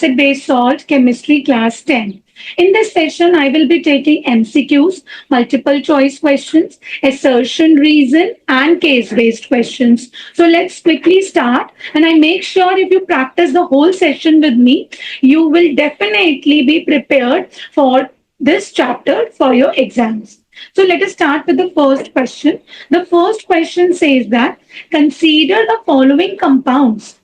Acid Based Salt Chemistry Class 10. In this session, I will be taking MCQs, multiple choice questions, assertion reason, and case based questions. So let's quickly start. And I make sure if you practice the whole session with me, you will definitely be prepared for this chapter for your exams. So let us start with the first question. The first question says that consider the following compounds.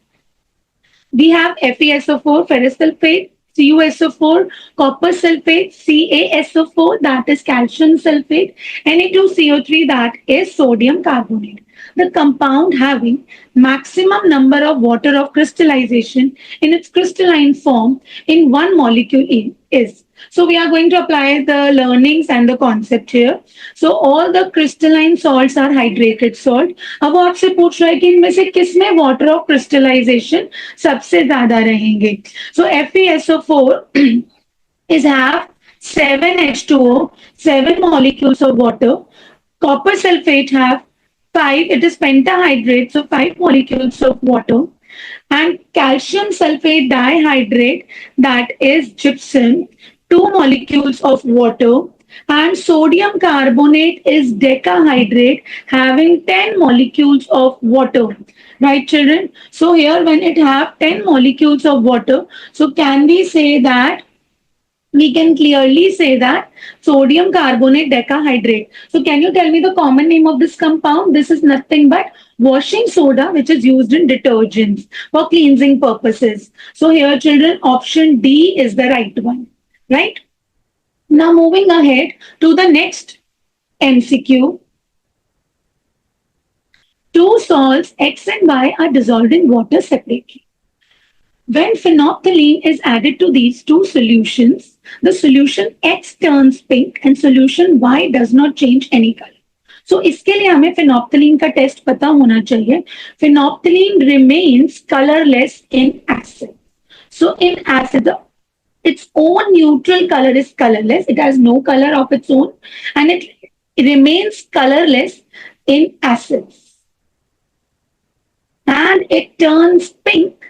We have FeSO4, ferrous sulfate, CuSO4, copper sulfate, CaSO4, that is calcium sulfate, Na2CO3, that is sodium carbonate. The compound having maximum number of water of crystallization in its crystalline form in one molecule is. So we are going to apply the learnings and the concept here. So all the crystalline salts are hydrated salt. अब वो आपसे पूछ रहा है कि इनमें से किसमें water of crystallization सबसे ज्यादा रहेंगे. So FeSO4 is have 7H2O, 7 molecules of water. Copper sulfate have 5, it is pentahydrate, so 5 molecules of water. And calcium sulfate dihydrate, that is gypsum, 2 molecules of water. And sodium carbonate is decahydrate, having 10 molecules of water. Right, children? So here when it have 10 molecules of water, so can we say that we can clearly say that sodium carbonate decahydrate. So can you tell me the common name of this compound? This is nothing but washing soda, which is used in detergents for cleansing purposes. So here, children, option D is the right one. Right? Now moving ahead to the next MCQ. Two salts X and Y are dissolved in water separately. When phenolphthalein is added to these two solutions, the solution X turns pink and solution Y does not change any color. So इसके लिए हमें phenolphthalein का test पता होना चाहिए. Phenolphthalein remains colorless in acid. So in acid, its own neutral color is colorless. It has no color of its own and it remains colorless in acids. And it turns pink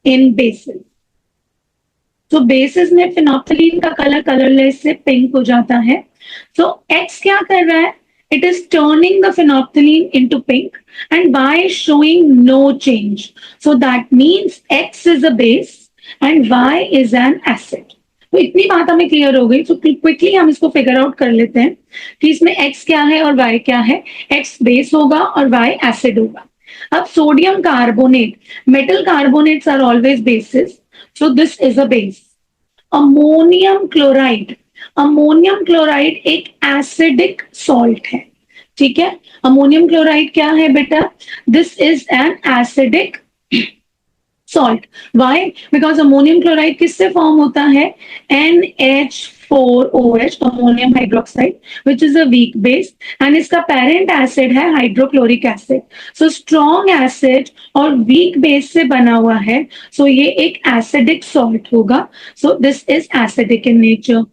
in bases. So bases में phenolphthalein का color colorless से pink हो जाता है. So X क्या कर रहा है? It is turning the phenolphthalein into pink and Y is showing no change. So that means X is a base and Y is an acid. तो इतनी बात हमें क्लियर हो गई. तो क्विकली हम इसको फिगर आउट कर लेते हैं कि इसमें X क्या है और Y क्या है. X बेस होगा और Y एसिड होगा. अब sodium carbonate, metal carbonates are always bases, so this is a base. Ammonium chloride, ammonium chloride एक एसिडिक सॉल्ट है. ठीक है, अमोनियम क्लोराइड क्या है बेटा? This is an acidic salt. Why? Because ammonium chloride किससे form होता है? NH4OH, ammonium hydroxide, which is a weak base, and इसका parent acid है hydrochloric acid. So strong acid और weak base से बना हुआ है, so ये एक acidic salt होगा. So this is acidic in nature.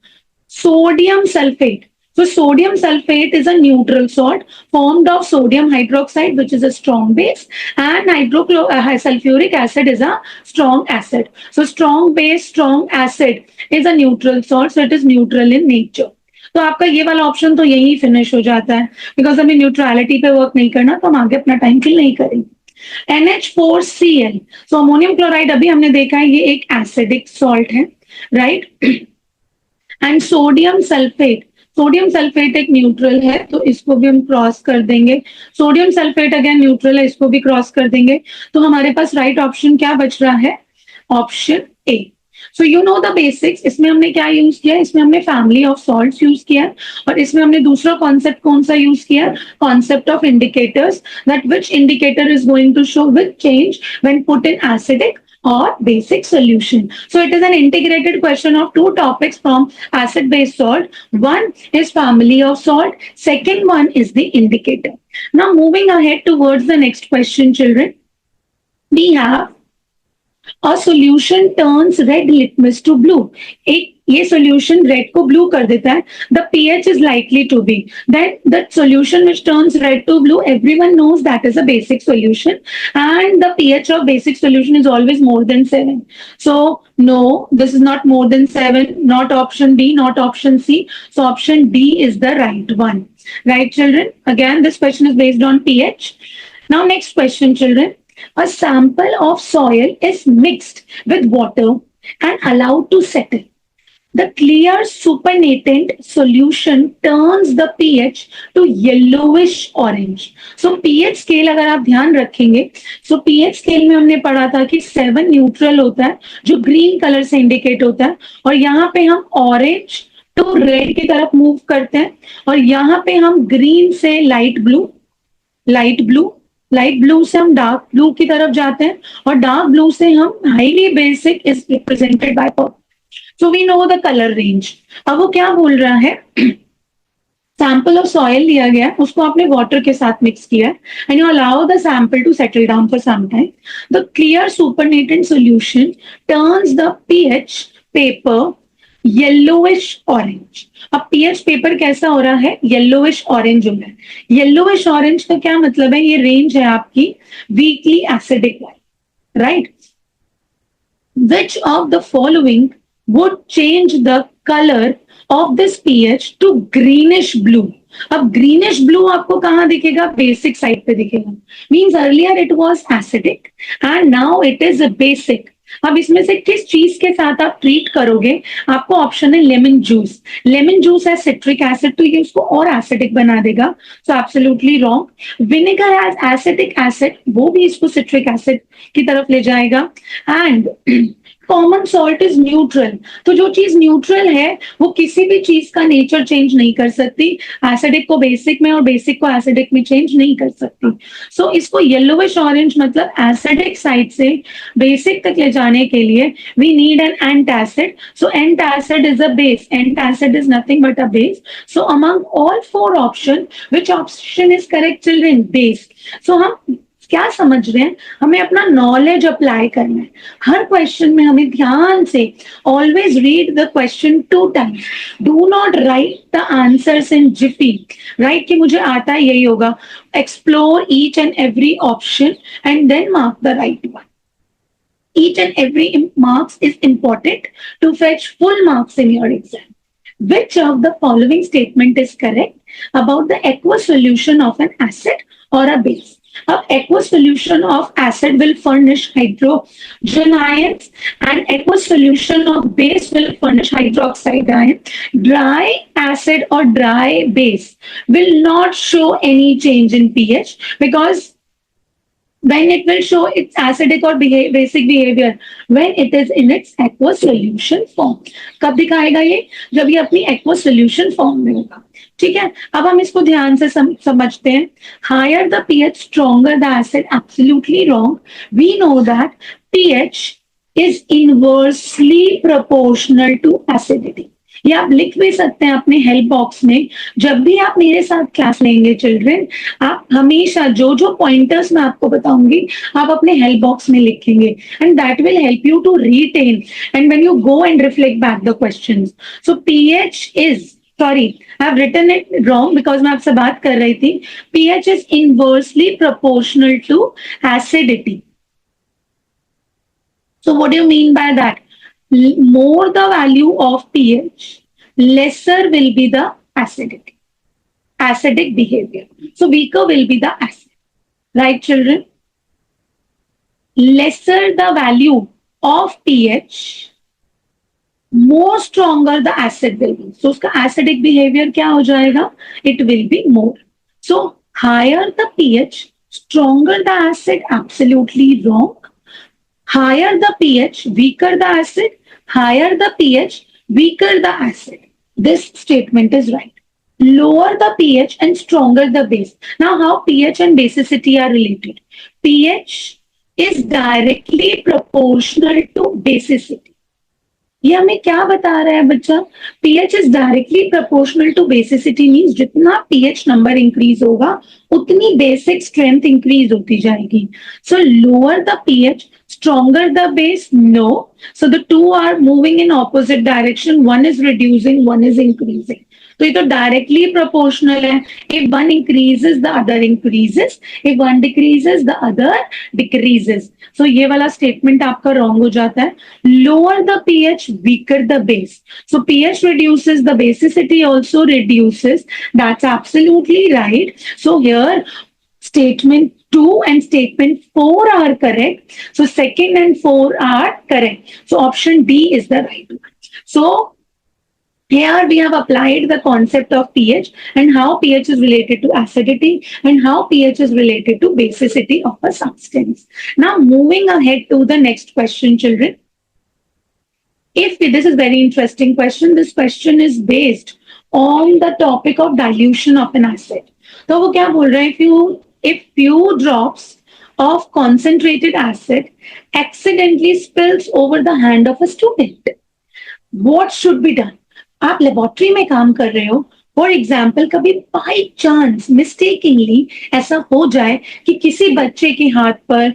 Sodium sulfate. So sodium sulfate is a neutral salt formed of sodium hydroxide, which is a strong base, and sulfuric acid is a strong acid. So strong base, strong acid is a neutral salt, so it is neutral in nature. तो आपका ये वाला option तो यही finish हो जाता है, because हमें न्यूट्रलिटी पे वर्क नहीं करना, तो हम आगे अपना टाइम किल नहीं करेंगे. NH4Cl, सो अमोनियम क्लोराइड अभी हमने देखा है ये एक एसिडिक सॉल्ट है, right. And sodium sulphate, sodium sulphate एक न्यूट्रल है, तो इसको भी हम क्रॉस कर देंगे. सोडियम सल्फेट अगेन न्यूट्रल है, इसको भी क्रॉस कर देंगे. तो हमारे पास राइट ऑप्शन क्या बच रहा है? Option A. So you know the basics. इसमें हमने क्या यूज किया? इसमें हमने फैमिली ऑफ सॉल्ट्स यूज किया और इसमें हमने दूसरा कॉन्सेप्ट कौन सा यूज किया? Concept of indicators, that which indicator is going to show which change when put in acidic or basic solution. So it is an integrated question of two topics from acid based salt. One is family of salt, second one is the indicator. Now moving ahead towards the next question, children, we have A solution turns red litmus to blue. एक ये solution red को blue कर देता है. The pH is likely to be. Then the solution which turns red to blue, everyone knows that is a basic solution, and the pH of basic solution is always more than 7. So no, this is not more than 7. Not option B, not option C. So option D is the right one. Right, children? Again, this question is based on pH. Now, next question, children. A sample of soil is mixed with water and allowed to settle. The clear supernatant solution turns the pH to yellowish orange. So pH scale अगर आप ध्यान रखेंगे, so pH scale में हमने पढ़ा था कि 7 neutral होता है जो ग्रीन कलर से इंडिकेट होता है, और यहाँ पे हम ऑरेंज टू रेड की तरफ मूव करते हैं, और यहाँ पे हम ग्रीन से लाइट ब्लू से हम डार्क ब्लू की तरफ जाते हैं, और डार्क ब्लू से हम highly basic is represented by purple. So we know the colour range. अब वो क्या बोल रहा है, सैंपल ऑफ सॉइल लिया गया, उसको आपने वाटर के साथ मिक्स किया and you allow the sample to settle down for some time. The clear supernatant solution turns the pH paper yellowish orange. अब पीएच पेपर कैसा हो रहा है, येलोइश ऑरेंज हो रहा है. येलोइश ऑरेंज का क्या मतलब है, ये रेंज है आपकी वीकली एसिडिक वाली, right. Which of the following would change the colour of this pH to greenish blue. अब ग्रीनिश ब्लू आपको कहां दिखेगा, बेसिक साइड पे दिखेगा. Means earlier it was acidic and now it is a basic. अब इसमें से किस चीज के साथ आप ट्रीट करोगे, आपको ऑप्शन है लेमन जूस. लेमन जूस है सिट्रिक एसिड, तो ये उसको और एसिडिक बना देगा, so absolutely wrong. Vinegar has acetic acid, वो भी इसको सिट्रिक एसिड की तरफ ले जाएगा. And common salt is neutral, तो जो चीज न्यूट्रल है वो किसी भी चीज का नेचर चेंज नहीं कर सकती. एसिडिक को बेसिक में और बेसिक को एसिडिक में चेंज नहीं कर सकती. सो इसको येलोविश ऑरेंज मतलब एसिडिक साइड से बेसिक तक ले जाने के लिए we need an antacid. So antacid is a base, antacid is nothing but a base. So among all 4 option which option is correct children, base. So हम क्या समझ रहे हैं, हमें अपना नॉलेज अप्लाई करना है. हर क्वेश्चन में हमें ध्यान से always read the question 2 times. Do not write the answers in jiffy, right कि मुझे आता है यही होगा. Explore each and every option and then mark the right one. Each and every marks is important to fetch full marks in your exam. Which of the following statement is correct about the aqueous solution of an acid or a base? अब aqueous solution of acid will furnish hydrogen ions and aqueous solution of base will furnish hydroxide ion. Dry acid or dry base will not show any change in pH because when it will show its acidic or basic behavior when it is in its aqueous solution form. कब दिखाएगा ये, जब ये अपनी aqueous solution form में होगा. ठीक है, अब हम इसको ध्यान से समझते हैं. Higher the pH, stronger the acid. Absolutely wrong. We know that pH is inversely proportional to acidity. ये आप लिख भी सकते हैं अपने हेल्प बॉक्स में. जब भी आप मेरे साथ क्लास लेंगे चिल्ड्रन, आप हमेशा जो जो पॉइंटर्स मैं आपको बताऊंगी आप अपने हेल्प बॉक्स में लिखेंगे and that will help you to retain and when you go and reflect back the questions. So pH is, sorry I have written it wrong because मैं आपसे बात कर रही थी. PH is inversely proportional to acidity. So what do you mean by that? More the value of pH, lesser will be the acidic behavior. So weaker will be the acid. Right, children? Lesser the value of pH, more stronger the acid will be. So उसका acidic behavior क्या हो जाएगा? It will be more. So higher the pH, stronger the acid. Absolutely wrong. Higher the pH, weaker the acid. Higher the pH, weaker the acid. This statement is right. Lower the pH and stronger the base. Now, how pH and basicity are related? pH is directly proportional to basicity. ये हमें क्या बता रहा है बच्चा? pH is directly proportional to basicity means जितना pH number increase होगा उतनी बेसिक स्ट्रेंथ इंक्रीज होती जाएगी. So lower the pH, Stronger the base? No. So the two are moving in opposite direction. One is reducing, one is increasing. तो ये तो directly proportional है. If one increases, the other increases. If one decreases, the other decreases. So ये वाला statement आपका wrong हो जाता है. Lower the pH, weaker the base. So pH reduces, the basicity also reduces. That's absolutely right. So here statement 2 and statement 4 are correct. So second and 4 are correct. So option D is the right one. So here we have applied the concept of pH and how pH is related to acidity and how pH is related to basicity of a substance. Now moving ahead to the next question, children. If this is very interesting question, this question is based on the topic of dilution of an acid. तो वो क्या बोल रहा है, if few drops of concentrated acid accidentally spills over the hand of a student, what should be done? आप laboratory में काम कर रहे हो, फॉर एग्जाम्पल कभी बाई चांस मिस्टेकिंगली ऐसा हो जाए कि किसी बच्चे के हाथ पर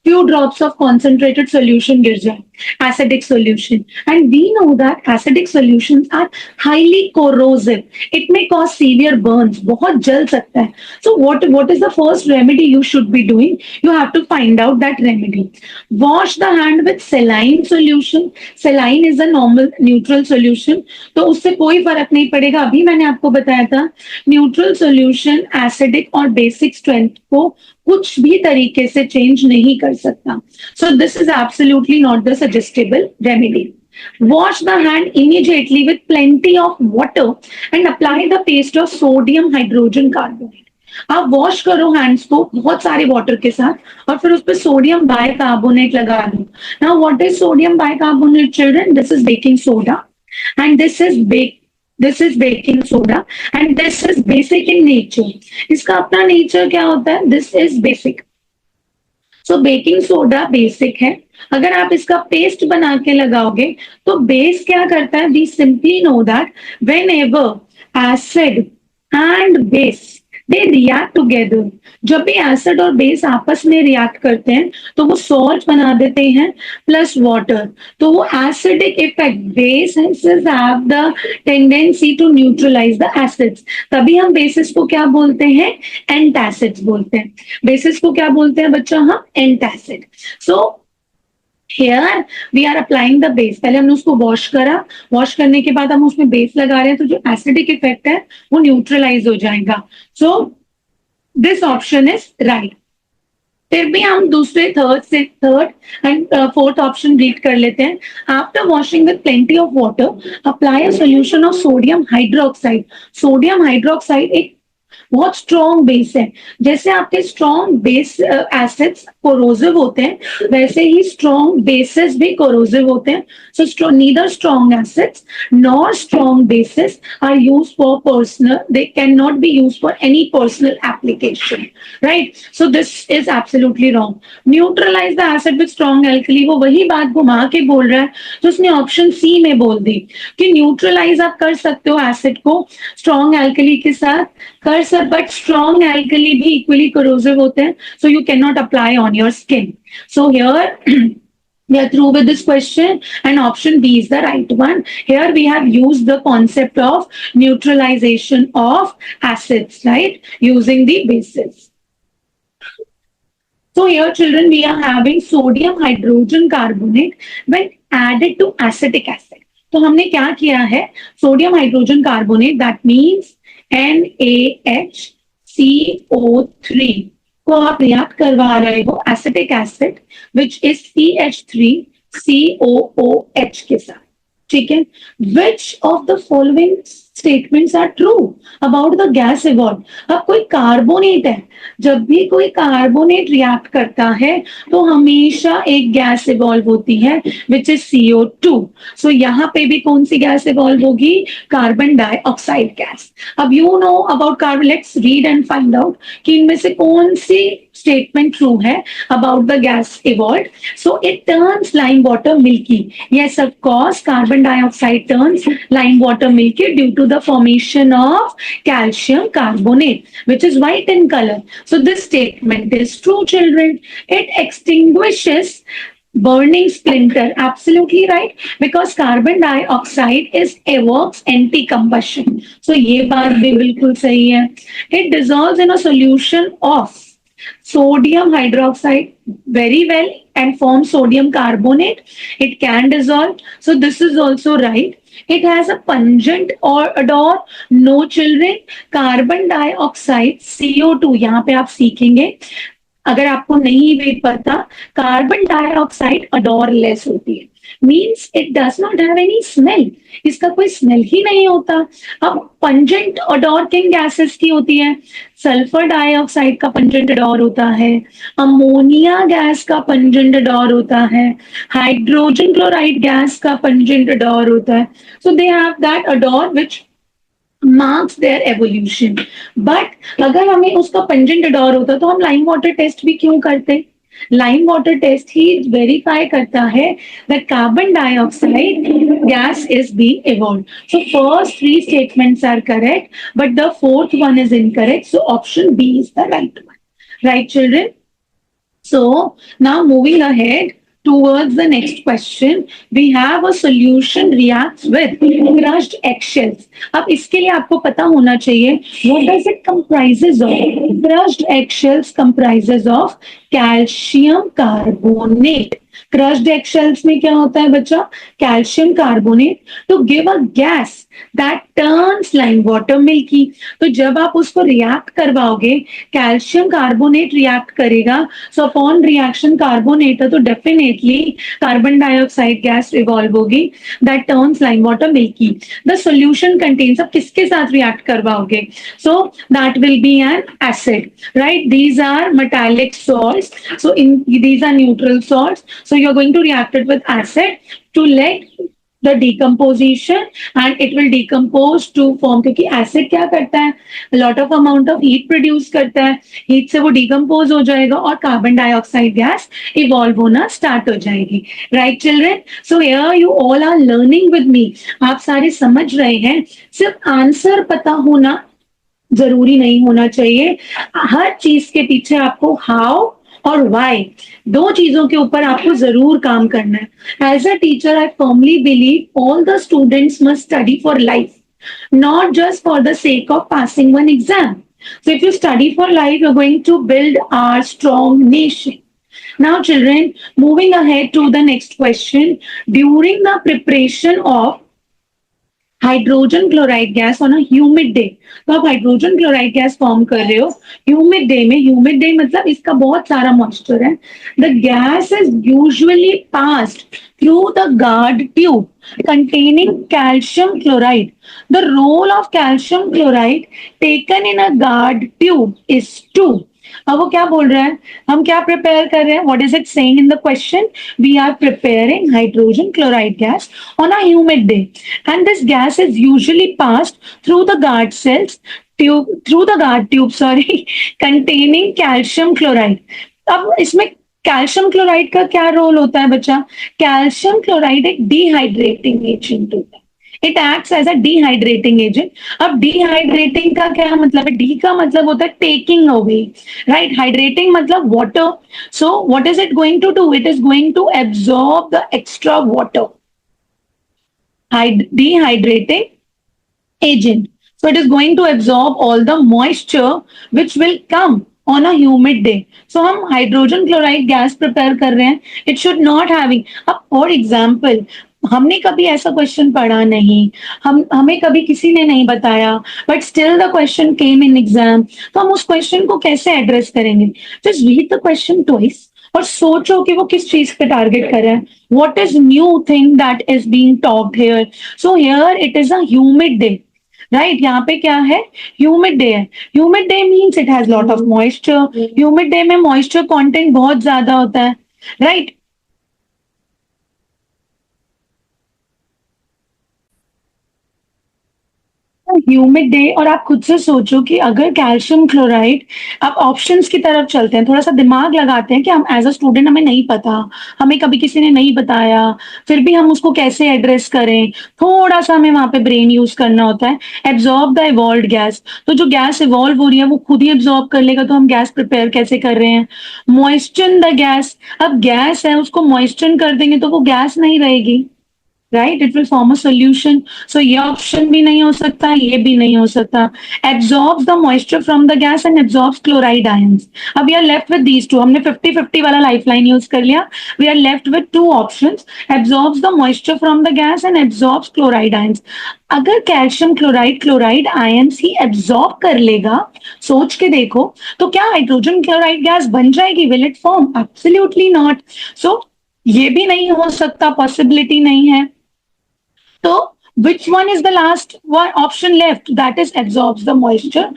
few drops of concentrated solution गिर जाए, acidic solution, and we know that acidic solutions are highly corrosive. It may cause severe burns. बहुत जल सकता है. So what is the first remedy you should be doing? You have to find out that remedy. Wash the hand with saline solution. Saline is a normal neutral solution. तो उससे कोई फर्क नहीं पड़ेगा. अभी मैंने आपको बताया था neutral solution acidic और basic strength को कुछ भी तरीके से चेंज नहीं कर सकता. So this is absolutely not the suggestible remedy. Wash the hand immediately with plenty of water and apply the paste of sodium hydrogen carbonate. आप वॉश करो हैंड्स को बहुत सारे वाटर के साथ और फिर उस पर सोडियम बाइकार्बोनेट लगा दो. Now what is sodium bicarbonate children? This is baking soda and this is baking soda and this is basic in nature. इसका अपना नेचर क्या होता है? This is basic. So baking soda basic है. अगर आप इसका पेस्ट बना के लगाओगे तो बेस क्या करता है? We simply know that whenever acid and base they react together, जब भी एसिड और बेस आपस में रिएक्ट करते हैं तो वो सॉल्ट बना देते हैं प्लस वाटर. तो वो acidic effect base have the tendency to neutralise the acids. तभी हम बेसिस को क्या बोलते हैं? एंटासिड्स बोलते हैं. बेसिस को क्या बोलते हैं बच्चा? हम antacid. So Here we are applying the base. पहले हमने उसको वॉश करा, वॉश करने के बाद हम उसमें बेस लगा रहे हैं तो जो एसिडिक इफेक्ट है वो न्यूट्रलाइज हो जाएगा. So this option is right. फिर भी हम दूसरे third and fourth option read कर लेते हैं. After washing with plenty of water apply a solution of sodium hydroxide. Sodium hydroxide एक बहुत स्ट्रॉन्ग बेस है. जैसे आपके स्ट्रॉन्ग बेस एसिड्स कोरोसिव होते हैं वैसे ही स्ट्रॉन्ग बेसिस भी कोरोसिव होते हैं. So neither strong acids nor strong bases are used for personal, they can not be used for any personal application, right? So this is absolutely wrong. Neutralize the acid with strong alkali, वो वही बात घुमा के बोल रहा है तो उसने ऑप्शन सी में बोल दी कि न्यूट्रलाइज आप कर सकते हो एसिड को स्ट्रॉन्ग एल्कली के साथ कर सर, बट स्ट्रॉन्ग एल्कली भी इक्वली कोरोसिव होते हैं, so you can not apply on your skin. So here we are through with this question and option B is the right one. Here we have used the concept of neutralization of acids, right, using the bases. So here children we are having sodium hydrogen carbonate when added to acetic acid. तो हमने क्या किया है? Sodium hydrogen carbonate, that means NaHCO3 को आप react करवा रहे हो acetic acid which is CH3COOH के साथ. ठीक है. Which of the following statements are true about the gas evolve? अब कोई कार्बोनेट है, जब भी कोई कार्बोनेट रिएक्ट करता है तो हमेशा एक गैस इवॉल्व होती है विच इज CO2. सो यहाँ पे भी कौन सी गैस इवॉल्व होगी? Carbon dioxide gas. अब you know about carbon, let's read and find out कि इनमें से कौन सी statement true है about the gas evolved. So it turns lime water milky. Yes, of course, carbon dioxide turns lime water milky due to to the formation of calcium carbonate, which is white in color. So this statement is true, children. It extinguishes burning splinter. Absolutely right, because carbon dioxide is evokes anti-combustion. So ये बात भी बिल्कुल सही है. It dissolves in a solution of sodium hydroxide very well and forms sodium carbonate. It can dissolve. So this is also right. It has a pungent or odor. No, children. Carbon dioxide CO2 यहाँ पे आप सीखेंगे. अगर आपको नहीं भी पता, carbon dioxide अडोरलेस होती है, means it does not have any smell. इसका कोई स्मेल ही नहीं होता. अब पंजेंट अडोर किन गैसेस की होती है? सल्फर डाइऑक्साइड का पंजेंट अडोर होता है, अमोनिया गैस का पंजेंट अडोर होता है, हाइड्रोजन क्लोराइड गैस का पंजेंट अडोर होता है. So they have that odour which marks their evolution. But अगर हमें उसका पंजेंट अडोर होता तो हम लाइम वाटर टेस्ट भी क्यों करते? लाइम वाटर टेस्ट ही वेरीफाई करता है that carbon dioxide gas is being evolved. So first three statements are correct, but the fourth one is incorrect. So option B is the right one. Right, children? So now moving ahead towards the next question, we have a solution reacts with crushed eggshells. अब इसके लिए आपको पता होना चाहिए what does it comprises of? Crushed eggshells comprises of calcium carbonate. Crushed eggshells में क्या होता है बच्चा? Calcium carbonate to give a gas that turns lime water milky. तो जब आप उसको रिएक्ट करवाओगे, कैल्शियम कार्बोनेट रिएक्ट करेगा. सो अपॉन रिएक्शन कार्बोनेट तो definitely carbon dioxide gas evolve होगी that turns lime water milky. The solution contains, अब किसके साथ रिएक्ट करवाओगे? So that will be an acid, right? These are metallic salts, so in these are neutral salts. So you're going to react it with acid to let the decomposition and it will decompose to form. क्योंकि acid क्या करता है? lot of amount of heat produce करता है. heat से वो decompose हो जाएगा और carbon dioxide gas evolve होना start हो जाएगी. Right, children? So here you all are learning with me. आप सारे समझ रहे हैं. सिर्फ आंसर पता होना जरूरी नहीं होना चाहिए. हर चीज के पीछे आपको how और why, दो चीजों के ऊपर आपको जरूर काम करना है. As a teacher I firmly believe all the students must study for life, not just for the sake of passing one exam. So if you study for life, you're going to build our strong nation. Now children, moving ahead to the next question. During the preparation of hydrogen chloride gas on a humid day, तो आप hydrogen chloride gas form कर रहे हो humid day में. Humid day मतलब इसका बहुत सारा मॉइस्चर है. The gas is usually passed through the guard tube containing calcium chloride. The role of calcium chloride taken in a guard tube is to. अब वो क्या बोल रहा है? हम क्या प्रिपेयर कर रहे हैं? What is it saying in the question? We are preparing hydrogen chloride gas on a humid day, and this gas is usually passed through the guard cells through the guard tube, sorry, containing calcium chloride. अब इसमें calcium chloride का क्या role होता है बच्चा? Calcium chloride एक dehydrating agent होता है. It acts as a dehydrating agent. अब डिहाइड्रेटिंग का क्या मतलब है? डी का मतलब होता है टेकिंग अवे, राइट? हाइड्रेटिंग मतलब water. So what is it going to do? It is going to absorb the extra water. Dehydrating agent. So it is going to absorb all the moisture which will come on a humid day. So हम hydrogen chloride gas prepare कर रहे हैं. It should not having. अब for example, हमने कभी ऐसा question पढ़ा नहीं, हमें कभी किसी ने नहीं बताया, but still the question came in exam. तो हम उस क्वेश्चन को कैसे एड्रेस करेंगे? Just read the question twice और सोचो कि वो किस चीज पे टारगेट कर रहा है. What is new thing that is being talked here? So here it is a humid day, right? यहाँ पे क्या है? ह्यूमिड डे है. Humid day means it has lot of moisture. Humid day में मॉइस्चर कंटेंट बहुत ज्यादा होता है, राइट? ह्यूमिड डे और आप खुद से सोचो कि अगर कैल्शियम क्लोराइड, आप ऑप्शंस की तरफ चलते हैं, थोड़ा सा दिमाग लगाते हैं कि हम एज अ स्टूडेंट हमें नहीं पता, हमें कभी किसी ने नहीं बताया, फिर भी हम उसको कैसे एड्रेस करें, थोड़ा सा हमें वहां पे ब्रेन यूज करना होता है। एब्जॉर्ब द इवॉल्व गैस, तो जो गैस इवॉल्व हो रही है वो खुद ही एब्जॉर्ब कर लेगा, तो हम गैस प्रिपेयर कैसे कर रहे हैं। मॉइस्चर द गैस, अब गैस है उसको मॉइस्चर कर देंगे तो वो गैस नहीं रहेगी, right, it will form a solution. So ये ऑप्शन भी नहीं हो सकता, ये भी नहीं हो सकता। Absorbs the moisture from the gas and absorbs chloride ions. अब we are left with these two, हमने 50-50 वाला लाइफलाइन यूज कर लिया। We are left with two options, absorbs the moisture from the gas and absorbs chloride ions. अगर calcium chloride chloride ions ही absorb कर लेगा, सोच के देखो, तो क्या हाइड्रोजन क्लोराइड गैस बन जाएगी? Will it form? Absolutely not. So ये भी नहीं हो सकता, पॉसिबिलिटी नहीं है। So, which one is the last one option left? That is absorbs the moisture.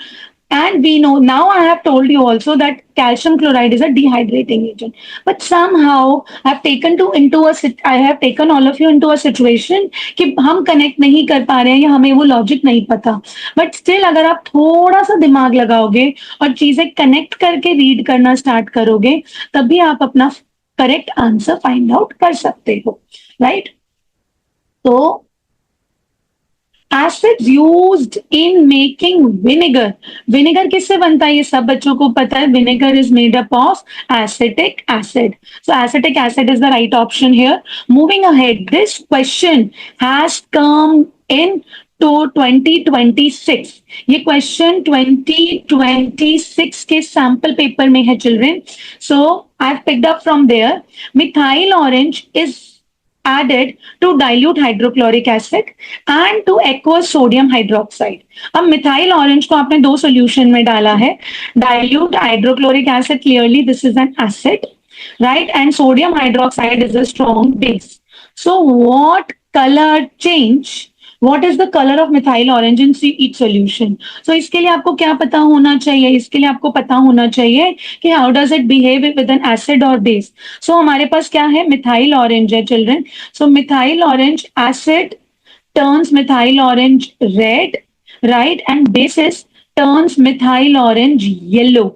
And we know now, I have told you also that calcium chloride is a dehydrating agent. But somehow I have taken all of you into a situation कि हम connect नहीं कर पा रहे हैं या हमें वो logic नहीं पता. But still अगर आप थोड़ा सा दिमाग लगाओगे और चीजें connect करके read करना start करोगे, तभी आप अपना correct answer find out कर सकते हो, right? तो acids used in making vinegar, vinegar किससे बनता है ये सब बच्चों को पता है, vinegar is made up of acetic acid, so acetic acid is the right option here. Moving ahead, this question has come in तो 2026, ये क्वेश्चन 2026 के सैंपल पेपर में है children. So I have picked up from there, methyl orange is added to dilute hydrochloric acid and to aqueous sodium hydroxide. अब methyl orange को आपने दो solution में डाला है, dilute hydrochloric acid, clearly this is N acid, right, and sodium hydroxide is a strong base. So what color change, what is the color of methyl orange in each solution? So इसके लिए आपको क्या पता होना चाहिए, इसके लिए आपको पता होना चाहिए कि how does it behave with an acid or base. So हमारे पास क्या है, मिथाइल ऑरेंज है children. So methyl orange acid turns methyl orange red, right, and basis turns methyl orange yellow,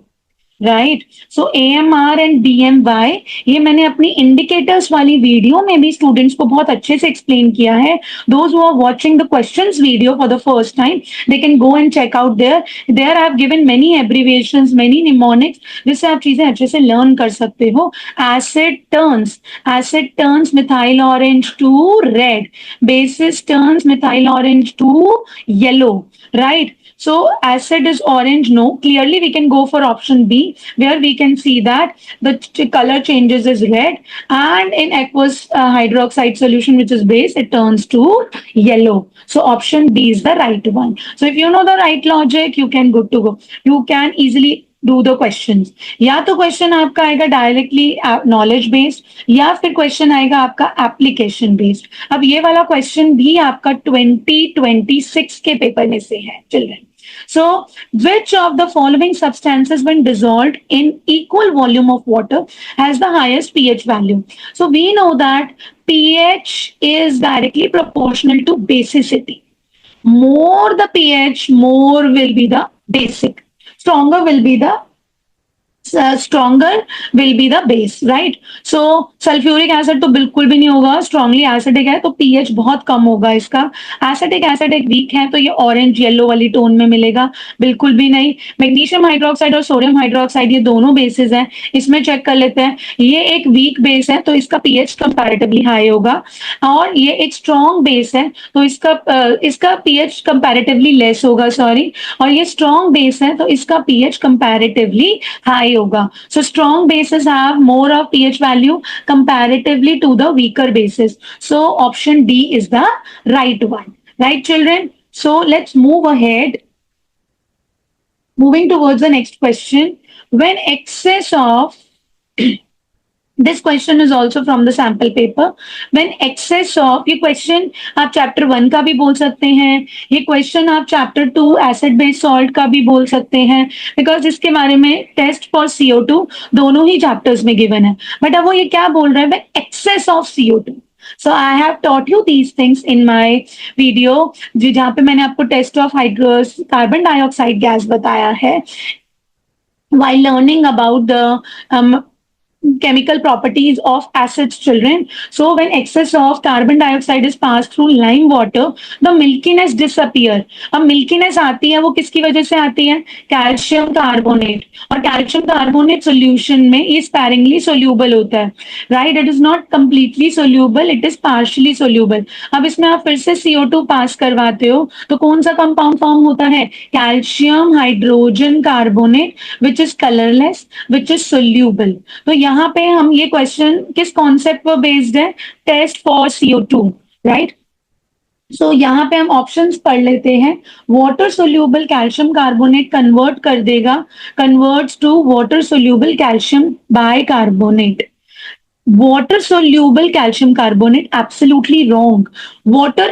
right. So AMR and DMY, ये मैंने अपनी indicators वाली video में भी स्टूडेंट्स को बहुत अच्छे से एक्सप्लेन किया है। Those who are watching the questions video for the first time, they can go and check out there, there I have given many abbreviations, many mnemonics, जिससे आप चीजें अच्छे से लर्न कर सकते हो। Acid turns methyl orange to red, bases turns methyl orange to yellow, right? So acid is orange, no, clearly we can go for option B, where we can see that the color changes is red, and in aqueous hydroxide solution, which is base, it turns to yellow. So option B is the right one. So if you know the right logic, you can good to go, you can easily do the questions. या तो question आपका आएगा directly knowledge based, या फिर question आएगा आपका application based. अब ये वाला क्वेश्चन भी आपका 2026 के पेपर में से है children. So, which of the following substances when dissolved in equal volume of water has the highest pH value? So, we know that pH is directly proportional to basicity. More the pH, more will be the basic. Stronger will be the base, right? So sulphuric acid तो बिल्कुल भी नहीं होगा, strongly acidic है तो pH बहुत कम होगा इसका। एसिटिक एसिड एक वीक है तो ये ऑरेंज येलो वाली टोन में मिलेगा, बिल्कुल भी नहीं। मैग्नीशियम हाइड्रोक्साइड और सोडियम हाइड्रोक्साइड ये दोनों बेसिस हैं, इसमें चेक कर लेते हैं। ये एक वीक बेस है तो इसका पीएच कंपैरेटिवली हाई होगा, और ये एक स्ट्रॉन्ग बेस है तो इसका पीएच कंपैरेटिवली लेस होगा, सॉरी, और ये स्ट्रॉन्ग बेस है तो इसका पीएच कंपैरेटिवली हाई होगा। So strong bases have more of pH value comparatively to the weaker bases. So option D is the right one. Right, children? So let's move ahead. Moving towards the next question. When excess of this question is also from the sample paper. When excess of, ये question आप chapter 1 का भी बोल सकते हैं, ये question आप chapter 2 acid based salt का भी बोल सकते हैं, because इसके बारे में test for CO2 दोनों ही chapters में given है। But अब वो ये क्या बोल रहा है, when excess of CO2, So I have taught you these things in my video, जहाँ पे मैंने आपको टेस्ट ऑफ हाइड्रोस कार्बन डाइऑक्साइड गैस बताया है, while learning about the chemical properties of acids, children. So when excess of carbon dioxide is passed through lime water, the milkiness disappear. अब milkiness आती है, वो किसकी वजह से आती है? कैल्शियम कार्बोनेट, और कैल्शियम कार्बोनेट सोल्यूशन में ये sparingly soluble होता है, right? It is not completely soluble, it is partially soluble. अब इसमें आप फिर से CO2 पास करवाते हो तो कौन सा कंपाउंड फॉर्म होता है? Calcium hydrogen carbonate, which is colourless, which is soluble. तो यहाँ पे हम ये क्वेश्चन किस कॉन्सेप्ट पर बेस्ड है? Test for CO2, right? सो यहाँ पे हम ऑप्शंस पढ़ लेते हैं. Water soluble calcium carbonate convert कर देगा, converts to water soluble calcium bicarbonate. Water soluble calcium carbonate, absolutely wrong. Water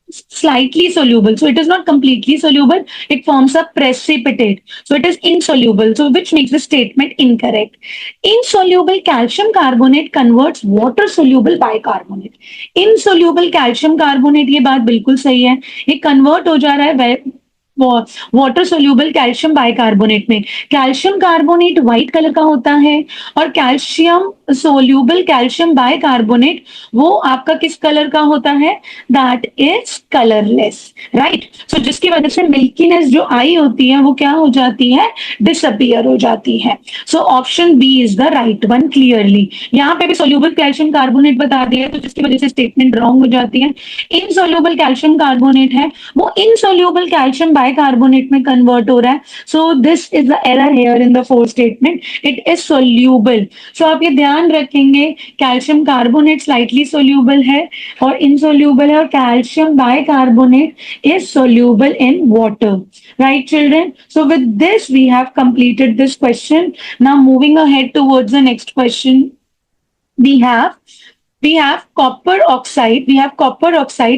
slightly soluble, so it is not completely soluble, it forms a precipitate, so it is insoluble, so which makes the statement incorrect. Insoluble calcium carbonate converts water soluble bicarbonate. Insoluble calcium carbonate, ये बात बिल्कुल सही है, ये convert हो जा रहा है वाटर सोल्यूबल कैल्शियम बाइकार्बोनेट में. कैल्शियम कार्बोनेट व्हाइट कलर का होता है और कैल्शियम सोल्यूबल कैल्शियम बाइकार्बोनेट वो आपका किस कलर का होता है? That is colourless, right? So जिसकी वजह से मिल्कीनेस जो आई होती है वो क्या हो जाती है? डिसअपियर हो जाती है. So option B is the right one clearly. यहाँ पे भी सोल्यूबल कैल्शियम कार्बोनेट बता दिया तो जिसकी वजह से स्टेटमेंट रॉन्ग हो जाती है. इनसोल्यूबल कैल्शियम कार्बोनेट है वो इनसोल्यूबल कैल्शियम बाइकार्बोनेट में कन्वर्ट हो रहा है. So this is the error here in the fourth statement, it is soluble. So आप ये ध्यान रखेंगे, कैल्शियम कार्बोनेट स्लाइटली सोल्यूबल है और इनसोल्यूबल है, और calcium bicarbonate is soluble in water, right children? So with this we have completed this question. Now moving ahead towards the next question, we have copper oxide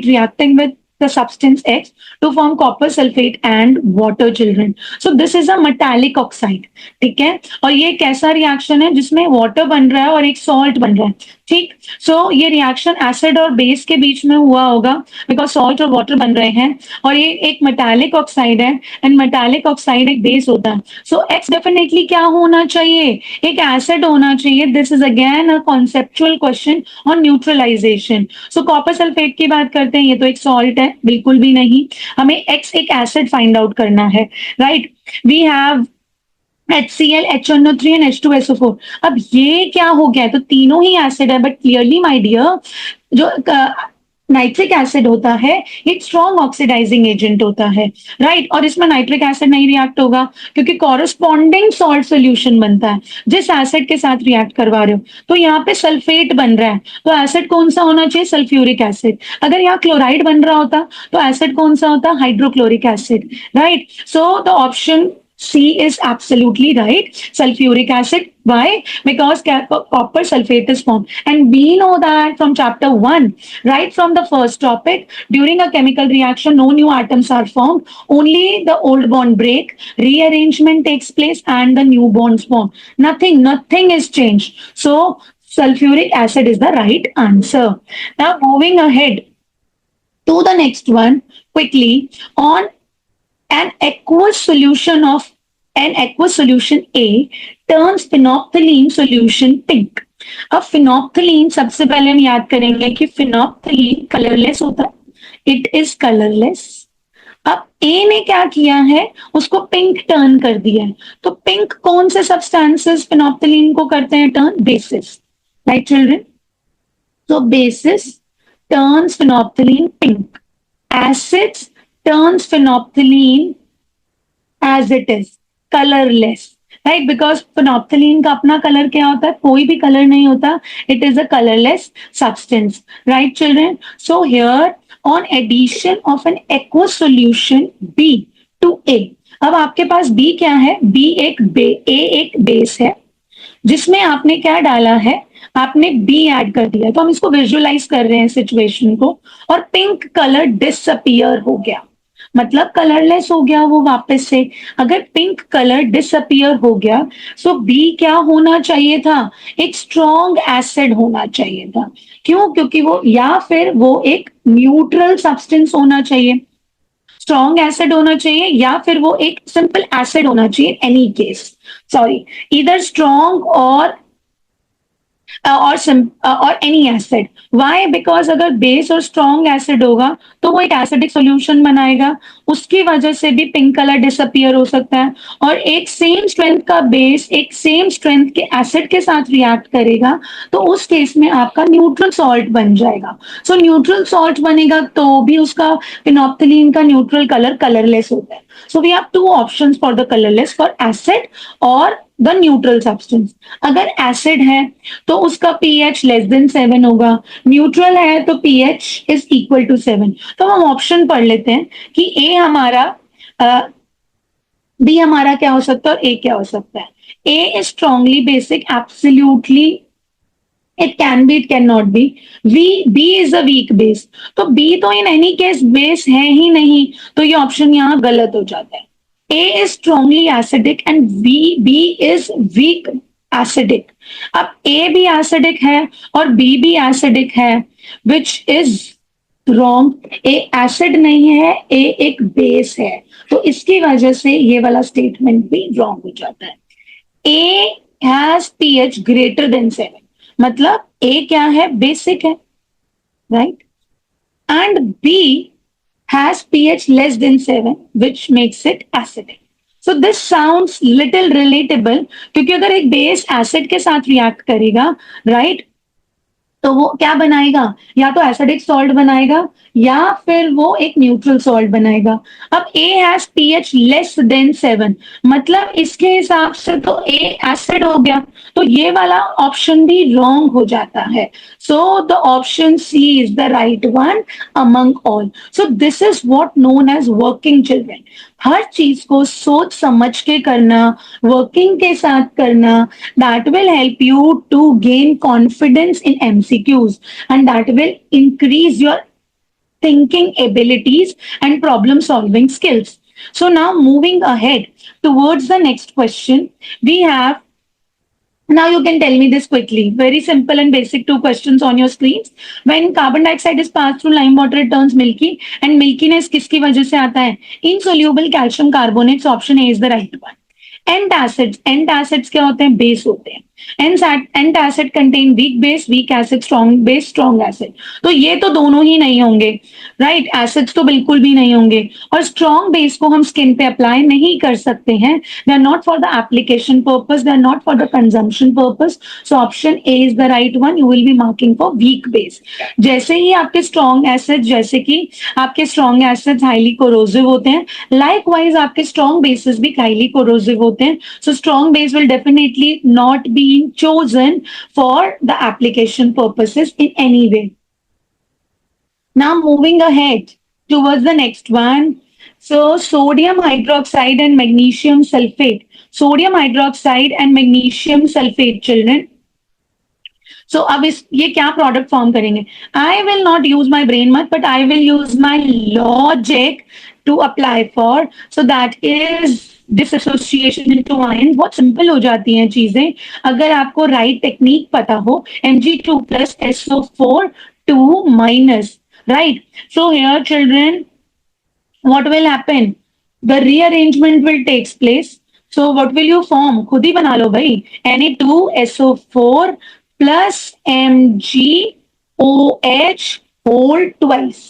reacting with the substance X to form copper sulfate and water, children. So this is a metallic oxide, ठीक है? और ये कैसा reaction है जिसमें water बन रहा है और एक सॉल्ट बन रहा है, ठीक? सो ये रिएक्शन एसिड और बेस के बीच में हुआ होगा बिकॉज सॉल्ट और वाटर बन रहे हैं, और ये एक मेटालिक ऑक्साइड है एंड मेटालिक ऑक्साइड एक बेस होता है. सो एक्स डेफिनेटली क्या होना चाहिए? एक एसिड होना चाहिए. This is again a conceptual question on neutralisation. So copper sulphate की बात करते हैं, ये तो एक सॉल्ट है, बिल्कुल भी नहीं. हमें एक्स एक एसिड फाइंड आउट करना है, right? We have HCl, HNO3 and H2SO4. अब ये क्या हो गया है? तो तीनों ही एसिड है, बट क्लियरली माय डियर जो नाइट्रिक एसिड होता है एक स्ट्रॉन्ग ऑक्सीडाइजिंग एजेंट होता है, राइट? और इसमें नाइट्रिक एसिड नहीं रिएक्ट होगा क्योंकि कॉरस्पॉन्डिंग सॉल्ट सोल्यूशन बनता है जिस एसिड के साथ रिएक्ट करवा रहे हो. तो यहाँ पे सल्फेट बन रहा है तो एसिड कौन सा होना चाहिए? Sulphuric acid. अगर यहाँ क्लोराइड बन रहा होता तो एसिड कौन सा होता? Hydrochloric acid, right? So the option C is absolutely right. Sulfuric acid. Why? Because copper sulfate is formed. And we know that from chapter 1, right from the first topic, during a chemical reaction, no new atoms are formed. Only the old bond break, rearrangement takes place, and the new bonds form. Nothing is changed. So, sulfuric acid is the right answer. Now, moving ahead to the next one, quickly, on an aqueous solution A turns phenolphthalein solution pink. अब phenolphthalein सबसे पहले हम याद करेंगे कि phenolphthalein colourless होता है, it is colourless. अब A ने क्या किया है? उसको पिंक टर्न कर दिया है. तो पिंक कौन से सब्सटेंसेस phenolphthalein को करते हैं टर्न? Bases, right children? तो bases turns phenolphthalein pink. Acids turns phenolphthalein as it is colorless, right? Because phenolphthalein का अपना कलर क्या होता है? कोई भी कलर नहीं होता. It is a colorless substance, right children? So here on addition of an aqueous solution B to A, अब आपके पास B क्या है? A एक बेस है जिसमें आपने क्या डाला है? आपने B ऐड कर दिया. तो हम इसको विजुअलाइज कर रहे हैं सिचुएशन को, और पिंक कलर डिसअपियर हो गया. मतलब कलरलेस हो गया वो वापस से। अगर पिंक कलर डिसअपियर हो गया, सो बी क्या होना चाहिए था, एक स्ट्रॉन्ग एसिड होना चाहिए था। क्यों? क्योंकि वो, या फिर वो एक न्यूट्रल सब्सटेंस होना चाहिए, स्ट्रॉन्ग एसिड होना चाहिए, या फिर वो एक सिंपल एसिड होना चाहिए, एनी केस, सॉरी, इधर स्ट्रॉन्ग और एनी एसिड। व्हाई? बिकॉज अगर बेस और स्ट्रॉन्ग एसिड होगा तो वो एक एसिडिक सॉल्यूशन बनाएगा, उसकी वजह से भी पिंक कलर डिसअपियर हो सकता है। और एक सेम स्ट्रेंथ का बेस एक सेम स्ट्रेंथ के एसिड के साथ रिएक्ट करेगा, तो उस केस में आपका न्यूट्रल सॉल्ट बन जाएगा। सो न्यूट्रल सॉल्ट बनेगा तो भी उसका फिनोप्थलीन का न्यूट्रल कलर कलरलेस होता है। So we have two options for the colourless, for acid और द न्यूट्रल सब्सटेंस। अगर एसिड है तो उसका pH लेस देन 7 होगा, न्यूट्रल है तो pH इज इक्वल टू 7। तो हम ऑप्शन पढ़ लेते हैं कि ए हमारा, बी हमारा क्या हो सकता है और ए क्या हो सकता है। A is strongly basic, absolutely it can be, it can not be. B is a weak base, तो बी तो इन एनी केस बेस है ही नहीं, तो ये ऑप्शन यहाँ गलत हो जाता है। A is strongly acidic and B is weak acidic. अब A भी acidic है और B भी acidic है, which is wrong. A acid नहीं है, A एक base है, तो इसकी वजह से ये वाला statement भी wrong हो जाता है। A has pH greater than 7, मतलब A क्या है, basic है, right? And B has pH less than 7, which makes it acidic. So this sounds little relatable, क्योंकि अगर एक बेस एसिड के साथ रिएक्ट करेगा, राइट, तो वो क्या बनाएगा, या तो एसिडिक सॉल्ट बनाएगा या फिर वो एक न्यूट्रल सॉल्ट बनाएगा। अब A has pH less than 7, मतलब इसके हिसाब से तो A एसिड हो गया, तो ये वाला ऑप्शन भी रॉन्ग हो जाता है। So the option C is the right one among all. So this is what known as working children. हर चीज को सोच समझ के करना, वर्किंग के साथ करना, that will help you to gain confidence in MCQs, and that will increase your thinking abilities and problem solving skills. So now moving ahead towards the next question, we have, now you can tell me this quickly. Very simple and basic two questions on your screens. When carbon dioxide is passed through lime water, it turns milky. And milkiness किसकी वजह से आता है? Insoluble calcium carbonates. Option A is the right one. Antacids क्या होते हैं? Base होते हैं। Antacid contain weak base, weak acid, strong base, strong acid. तो ये तो दोनों ही नहीं होंगे, राइट? एसिड्स तो बिल्कुल भी नहीं होंगे, और स्ट्रॉन्ग बेस को हम स्किन पे अप्लाई नहीं कर सकते हैं। They are not for the application purpose, they are not for the consumption purpose. So option A is the right one. You will be marking for weak base. जैसे ही आपके स्ट्रॉन्ग एसिड, जैसे कि आपके स्ट्रॉन्ग एसिड्स हाईली कोरोसिव होते हैं, likewise आपके strong bases भी हाईली कोरोसिव होते हैं। So strong base will definitely not be chosen for the application purposes in any way. Now moving ahead towards the next one. So sodium hydroxide and magnesium sulfate. Sodium hydroxide and magnesium sulfate, children. So अब ये क्या product form करेंगे? I will not use my brain much, but I will use my logic to apply for. So that is dissociation into ion. बहुत simple हो जाती हैं चीजें अगर आपको राइट टेक्निक पता हो। Mg2 plus SO4 2 minus, right? So here children, what will happen? The rearrangement will takes place. So what will you form? खुद ही बना लो भाई। Na2SO4 plus MgOH whole twice,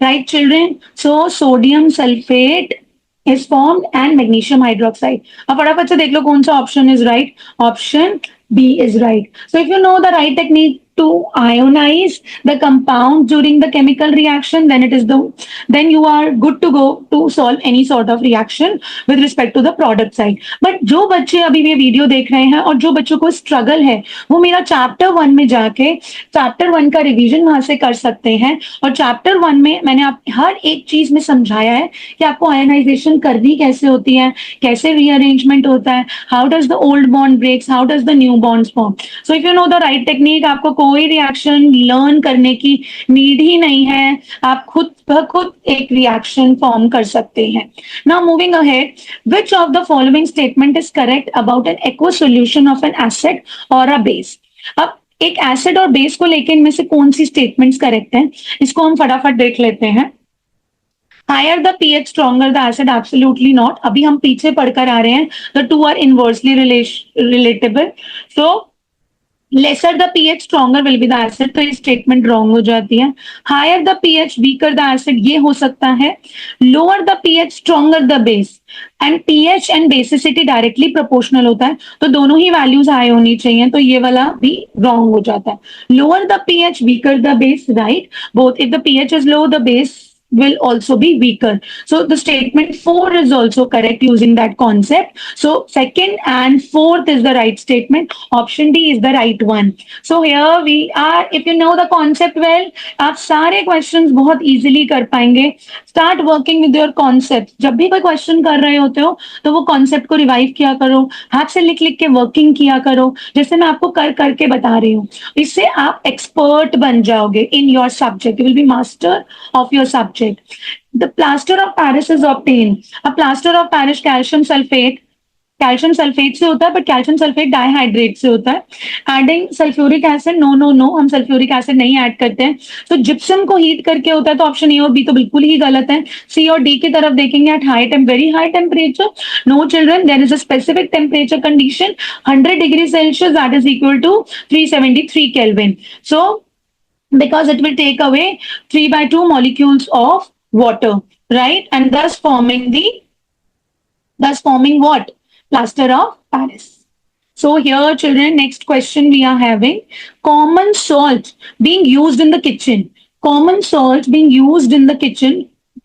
right children? So sodium sulfate is formed and magnesium hydroxide. अब फटाफट से देख लो कौन सा option is right. Option B is right. So if you know the right technique to ionize the compound during the chemical reaction, then you are good to go to solve any sort of reaction with respect to the product side. But जो बच्चे अभी ये video देख रहे हैं और जो बच्चों को स्ट्रगल है, वो मेरा चैप्टर 1 में जाके चैप्टर 1 का रिवीजन वहां से कर सकते हैं। और चैप्टर 1 में मैंने आप हर एक चीज में समझाया है कि आपको आयनाइजेशन करनी कैसे होती है, कैसे रीअरेंजमेंट होता है, how does the old bond breaks, how does the new bonds form. So if you know the right technique, आपको कोई रिएक्शन लर्न करने की नीड ही नहीं है, आप खुद ब खुद एक रिएक्शन फॉर्म कर सकते हैं। Now moving ahead, which of the following statement is correct about an aqueous solution of N acid और अ बेस? अब एक एसिड और बेस को लेकर इनमें से कौन सी स्टेटमेंट्स करेक्ट हैं, इसको हम फटाफट देख लेते हैं। Higher the pH stronger the acid, absolutely not. अभी हम पीछे पढ़कर आ रहे हैं, the two are inversely relatable. So lesser the pH stronger will be the acid, तो ये स्टेटमेंट रॉन्ग हो जाती है। Higher the pH weaker the acid, ये हो सकता है। Lower the pH stronger the base, and pH and basicity directly proportional होता है, तो दोनों ही वैल्यूज हाई होनी चाहिए, तो ये वाला भी रॉन्ग हो जाता है। Lower the pH weaker the base, right, both if the pH is low the base will also be weaker. So the statement 4 is also correct using that concept. So second and fourth is the right statement. Option D is the right one. So here we are. If you know the concept well, आप सारे questions बहुत easily कर पाएंगे. Start working with your concept. जब भी कोई question कर रहे होते हो तो वो concept को revive किया करो, हाथ से लिख लिख के working किया करो, जैसे मैं आपको कर करके बता रही हूँ। इससे आप expert बन जाओगे in your subject. You will be master of your subject. The plaster of Paris is obtained. A plaster of Paris calcium sulphate से होता है, बट कैल्शियम सल्फेट डाइहाइड्रेट से होता है। Adding sulphuric acid, no no no, हम sulphuric acid नहीं add करते हैं। तो जिप्सम को हीट करके होता है, तो ऑप्शन ए और बी तो बिल्कुल ही गलत है। सी और डी की तरफ देखेंगे, at high very high temperature, no children, there is a specific temperature condition 100 degree Celsius, that is equal to 373 kelvin. So because it will take away 3/2 molecules of water, right? And thus forming what? Plaster of Paris. So here children, next question we are having, common salt being used in the kitchen. Common salt being used in the kitchen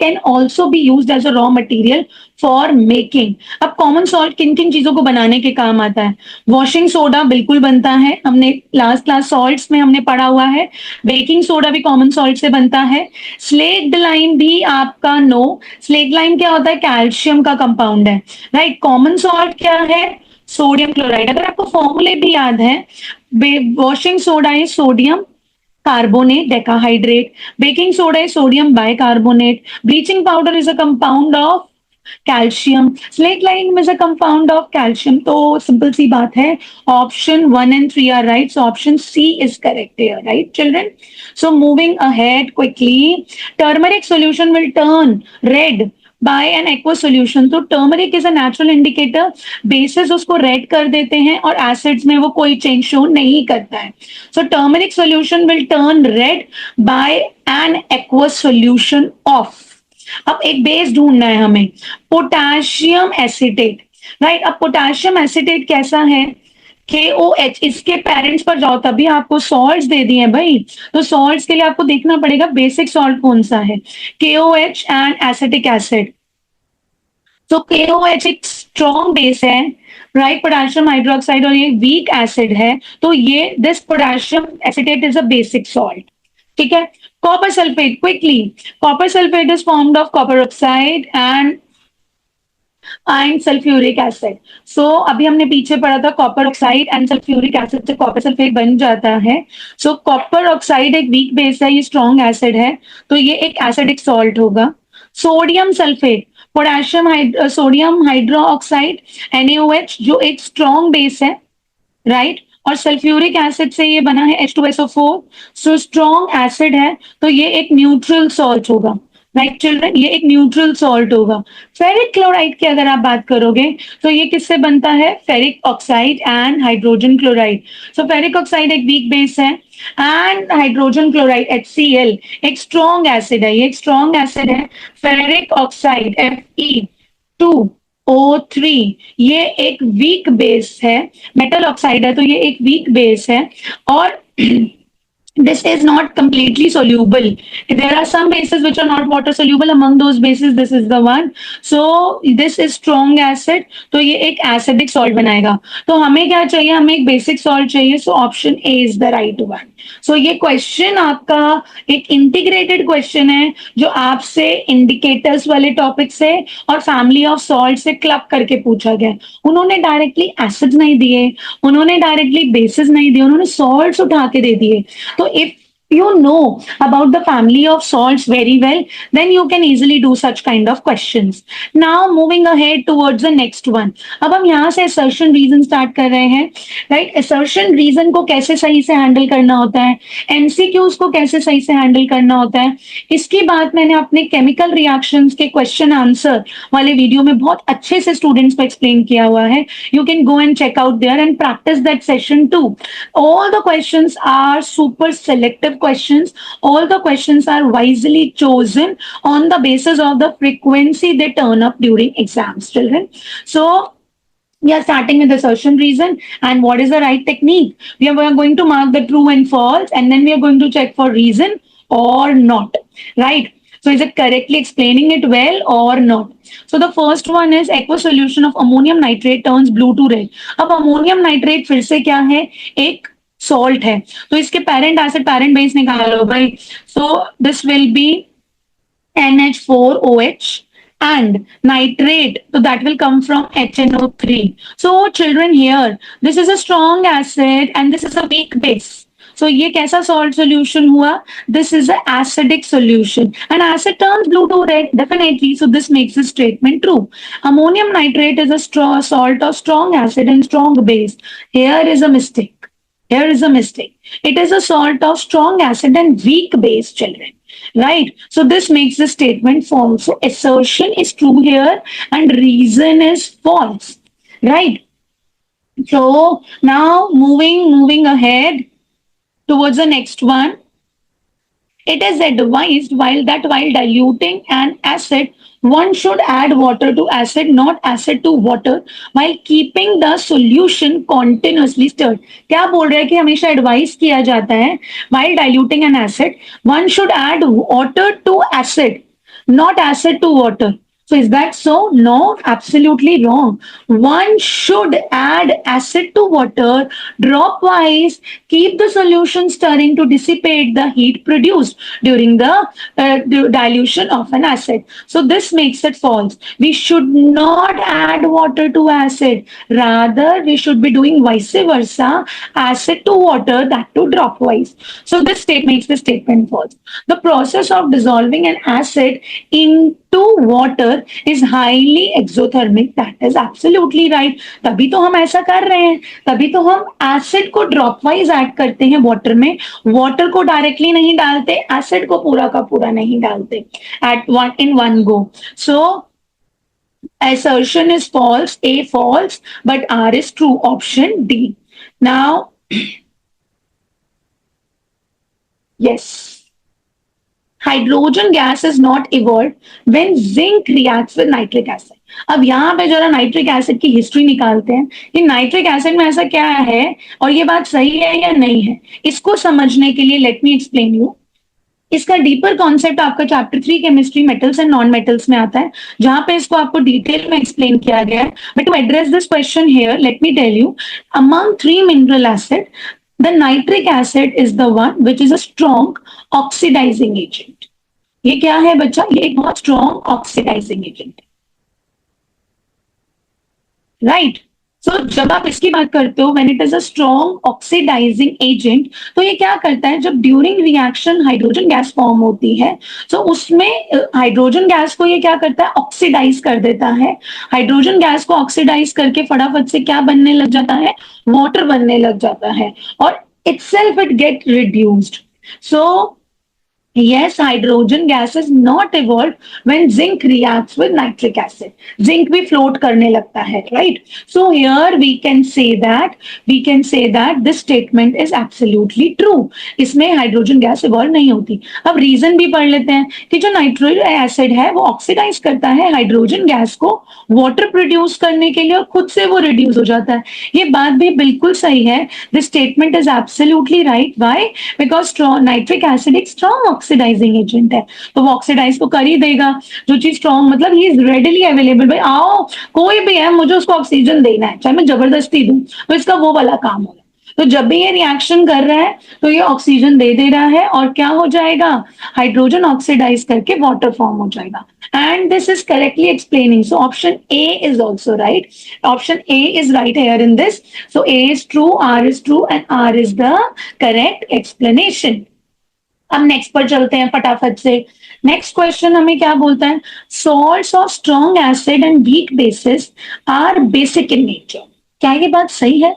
can also be used as a raw material for making. अब common salt किन किन चीजों को बनाने के काम आता है? वॉशिंग सोडा बिल्कुल बनता है, हमने लास्ट क्लास सॉल्ट्स में हमने पढ़ा हुआ है। बेकिंग सोडा भी कॉमन सॉल्ट से बनता है। स्लेक्ड लाइम भी आपका नो, स्लेक्ड लाइम क्या होता है? कैल्शियम का कंपाउंड है, राइट। कॉमन सॉल्ट क्या है? Sodium chloride. अगर आपको फॉर्मूले भी याद है, washing soda is sodium carbonate decahydrate, baking soda is sodium bicarbonate, bleaching powder is a compound of calcium, slake lime is a compound of calcium. तो simple सी बात है, option 1 and 3 are right, so option C is correct here, right children? So moving ahead quickly, turmeric solution will turn red by an aqueous solution. तो turmeric is a natural indicator, basis उसको red कर देते हैं और acids में वो कोई change show नहीं करता है। So turmeric solution will turn red by an aqueous solution of. अब एक बेस ढूंढना है हमें, पोटेशियम एसिटेट, राइट। अब पोटेशियम एसिटेट कैसा है? KOH, इसके पेरेंट्स पर जाओ, तभी आपको सॉल्ट्स दे दिए हैं भाई। तो सॉल्ट्स के लिए आपको देखना पड़ेगा बेसिक सॉल्ट कौन सा है, KOH एंड एसिटिक एसिड। तो KOH एक स्ट्रॉन्ग बेस है, राइट, पोटेशियम हाइड्रोक्साइड, और ये वीक एसिड है, तो ये this potassium acetate is a basic salt, ठीक है। Copper sulphate, quickly, copper sulphate is formed of copper oxide and sulphuric acid. So अभी हमने पीछे पढ़ा था copper oxide and sulphuric acid से कॉपर सल्फेट बन जाता है। सो कॉपर ऑक्साइड एक वीक बेस है, ये स्ट्रॉन्ग एसिड है, तो ये एक एसिडिक सॉल्ट होगा। Sodium sulphate, potassium sodium hydro oxide NaOH, जो एक स्ट्रॉन्ग बेस है, राइट, और सल्फ्यूरिक एसिड से ये बना है H2SO4, सो स्ट्रॉन्ग एसिड है, तो ये एक न्यूट्रल सॉल्ट होगा, राइट चिल्ड्रन, ये एक न्यूट्रल सॉल्ट होगा। फेरिक क्लोराइड की अगर आप बात करोगे तो ये किससे बनता है? Ferric oxide and hydrogen chloride. So ferric oxide एक वीक बेस है एंड हाइड्रोजन क्लोराइड HCl एक स्ट्रॉन्ग एसिड है, ये एक स्ट्रॉन्ग एसिड है। फेरिक ऑक्साइड Fe2O3 ये एक वीक बेस है, मेटल ऑक्साइड है, तो ये एक वीक बेस है। और this is not completely soluble. There are some bases which are not water soluble. Among those bases, this is the one. So this is strong acid. तो ये एक acidic salt बनाएगा. तो हमें क्या चाहिए? हमें एक basic salt चाहिए. So option A is the right one. So ये question आपका एक integrated question है जो आपसे indicators वाले topic से और family of salt से club करके पूछा गया. उन्होंने directly acids नहीं दिए, उन्होंने directly bases नहीं दिए, उन्होंने salts उठा के दे दिए. So if you know about the family of salts very well, then you can easily do such kind of questions. Now moving ahead towards the next one. अब हम यहाँ से assertion reason start कर रहे हैं, right? Assertion reason को कैसे सही से handle करना होता है, MCQs को कैसे सही से handle करना होता है, इसकी बात मैंने अपने chemical reactions के question answer वाले वीडियो में बहुत अच्छे से students को explain किया हुआ है. You can go and check out there and practice that session too. All the questions are super selective questions. All the questions are wisely chosen on the basis of the frequency they turn up during exams, children. So, we are starting with assertion reason and what is the right technique. We are going to mark the true and false and then we are going to check for reason or not, right? So is it correctly explaining it well or not? So the first one is aqueous solution of ammonium nitrate turns blue to red. अब ammonium nitrate फिर से क्या है? एक salt है. तो इसके parent acid parent base निकालो भाई. So this will be NH4OH and nitrate, so that will come from HNO3. So children, here this is a strong acid and this is a weak base. So ये कैसा salt solution हुआ? This is an acidic solution and acid turns blue to red definitely. So this makes this statement true. Ammonium nitrate is a strong salt of strong acid and strong base. Here is a mistake. Here is a mistake. It is a salt of strong acid and weak base, children. Right? So this makes the statement false. So assertion is true here and reason is false. Right? So now moving ahead towards the next one. It is advised while diluting an acid, one should add water to acid, not acid to water, while keeping the solution continuously stirred. क्या बोल रहा है कि हमेशा advice किया जाता है while diluting an acid, one should add water to acid, not acid to water. So is that so? No, absolutely wrong. One should add acid to water dropwise, keep the solution stirring to dissipate the heat produced during the dilution of an acid. So this makes it false. We should not add water to acid. Rather, we should be doing vice versa, acid to water, that to dropwise. So this makes the statement false. The process of dissolving an acid into water is highly exothermic. That is absolutely right. तभी तो हम ऐसा कर रहे हैं, तभी तो हम एसिड को ड्रॉप वाइज ऐड करते हैं वाटर में, वाटर को डायरेक्टली नहीं डालते, एसिड को पूरा का पूरा नहीं डालते in one go. So assertion is false, A false, but R is true, option D. Now, yes. Hydrogen gas is not evolve when zinc reacts with nitric acid. अब यहाँ पे जरा नाइट्रिक एसिड की हिस्ट्री निकालते हैं कि nitric acid में ऐसा क्या है और ये बात सही है या नहीं है. इसको समझने के लिए लेट मी एक्सप्लेन यू. इसका डीपर कॉन्सेप्ट आपका chapter 3 chemistry metals and non metals में आता है, जहां पे इसको आपको डिटेल में एक्सप्लेन किया गया है. But to address this question here let me tell you, among 3 mineral acid the nitric acid is the one which is a strong oxidizing agent. ये क्या है बच्चा? ये एक बहुत strong oxidizing agent है, right? So जब आप इसकी बात करते हो when it is a strong oxidizing agent, तो ये क्या करता है? जब during reaction hydrogen gas form होती है, तो उसमें हाइड्रोजन गैस को ये क्या करता है? ऑक्सीडाइज कर देता है. हाइड्रोजन गैस को ऑक्सीडाइज करके फटाफट से क्या बनने लग जाता है? वाटर बनने लग जाता है और itself it get reduced. So Yes, hydrogen gas is not evolved when zinc reacts with nitric acid. Zinc भी float करने लगता है, right? So here we can say that this statement is absolutely true. इसमें hydrogen gas evolve नहीं होती. अब reason भी पढ़ लेते हैं कि जो नाइट्रिक एसिड है वो ऑक्सीडाइज करता है हाइड्रोजन गैस को वाटर प्रोड्यूस करने के लिए और खुद से वो रिड्यूस हो जाता है. ये बात भी बिल्कुल सही है. This statement is absolutely right. Why? Because nitric acid एक स्ट्रॉन्ग ऑक्सीडाइजिंग एजेंट है, तो वो ऑक्सीडाइज तो कर ही देगा. जो चीज स्ट्रॉन्ग मतलब ही इज रेडिली अवेलेबल. भाई आओ, कोई भी है, मुझे उसको ऑक्सीजन देना है, चाहे मैं जबरदस्ती दूं, तो इसका वो वाला काम होगा. तो जब भी ये रिएक्शन कर रहा है तो ये ऑक्सीजन दे रहा है और क्या हो जाएगा, हाइड्रोजन ऑक्सीडाइज करके वाटर फॉर्म हो जाएगा. And this is correctly explaining. So option A is also right. Option A is right here in this. So A is true, R is true, and R is the correct explanation. अब next पर चलते हैं फटाफट से. Next question हमें क्या बोलता है? Salts of strong acid and weak bases are basic in nature. क्या ये बात सही है?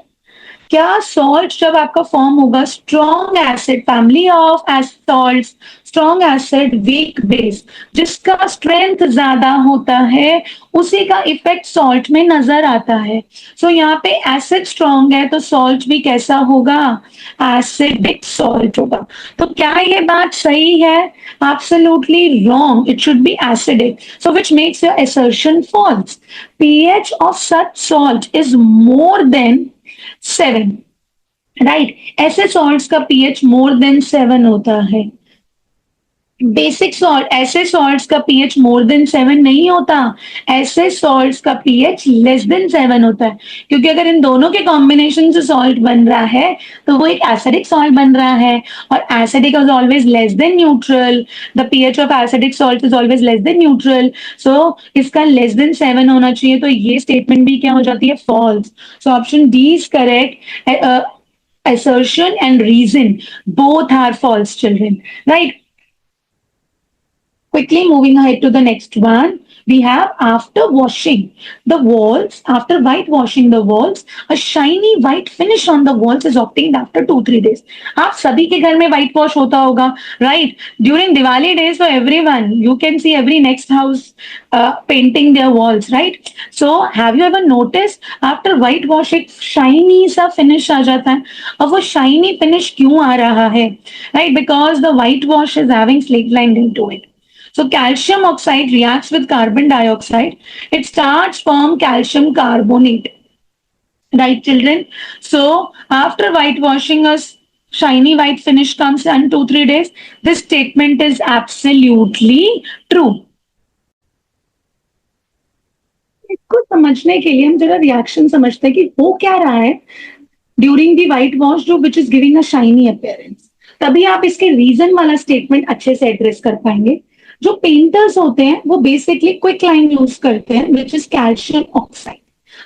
क्या सॉल्ट जब आपका फॉर्म होगा strong acid, family of salt, strong acid weak base, जिसका स्ट्रेंथ ज्यादा होता है उसी का इफेक्ट सॉल्ट में नजर आता है. सो यहाँ पे एसिड स्ट्रॉन्ग है तो सॉल्ट भी कैसा होगा? एसिडिक सॉल्ट होगा. तो क्या ये बात सही है? Absolutely wrong. It should be acidic. So which makes your assertion false. pH of such salt is more than 7, right. ऐसे सॉल्ट्स का पीएच मोर देन 7 होता है. बेसिक सॉल्ट, ऐसे सॉल्ट्स का पीएच मोर देन 7 नहीं होता. ऐसे सॉल्ट्स का पीएच लेस देन 7 होता है, क्योंकि अगर इन दोनों के कॉम्बिनेशन से सॉल्ट बन रहा है तो वो एक एसिडिक सॉल्ट बन रहा है, और acidic is always less than neutral. The pH of acidic salt is always less than neutral. So इसका लेस देन 7 होना चाहिए, तो ये स्टेटमेंट भी क्या हो जाती है? False. So option D is correct. Assertion and reason both are false, children, right? Quickly moving ahead to the next one, we have after washing the walls, after whitewashing the walls, a shiny white finish on the walls is obtained after 2-3 days. आप सभी के घर में white wash होता होगा, right? During Diwali days for everyone, you can see every next house painting their walls, right? So have you ever noticed after whitewash एक shiny सा finish आ जाता है. अब वो shiny finish क्यों आ रहा है? Right? Because the whitewash is having slaked lime into it. So calcium oxide reacts with carbon dioxide. It starts from calcium carbonate. Right, children? So after whitewashing, a shiny white finish comes in 2-3 days. This statement is absolutely true. इसको समझने के लिए हम जरा reaction समझते हैं कि हो क्या रहा है ड्यूरिंग दी व्हाइट वॉश, जो which is giving a shiny appearance. तभी आप इसके रीजन वाला स्टेटमेंट अच्छे से एड्रेस कर पाएंगे. जो पेंटर्स होते हैं वो बेसिकली क्विक लाइन यूज करते हैं विच इज कैल्शियम ऑक्साइड.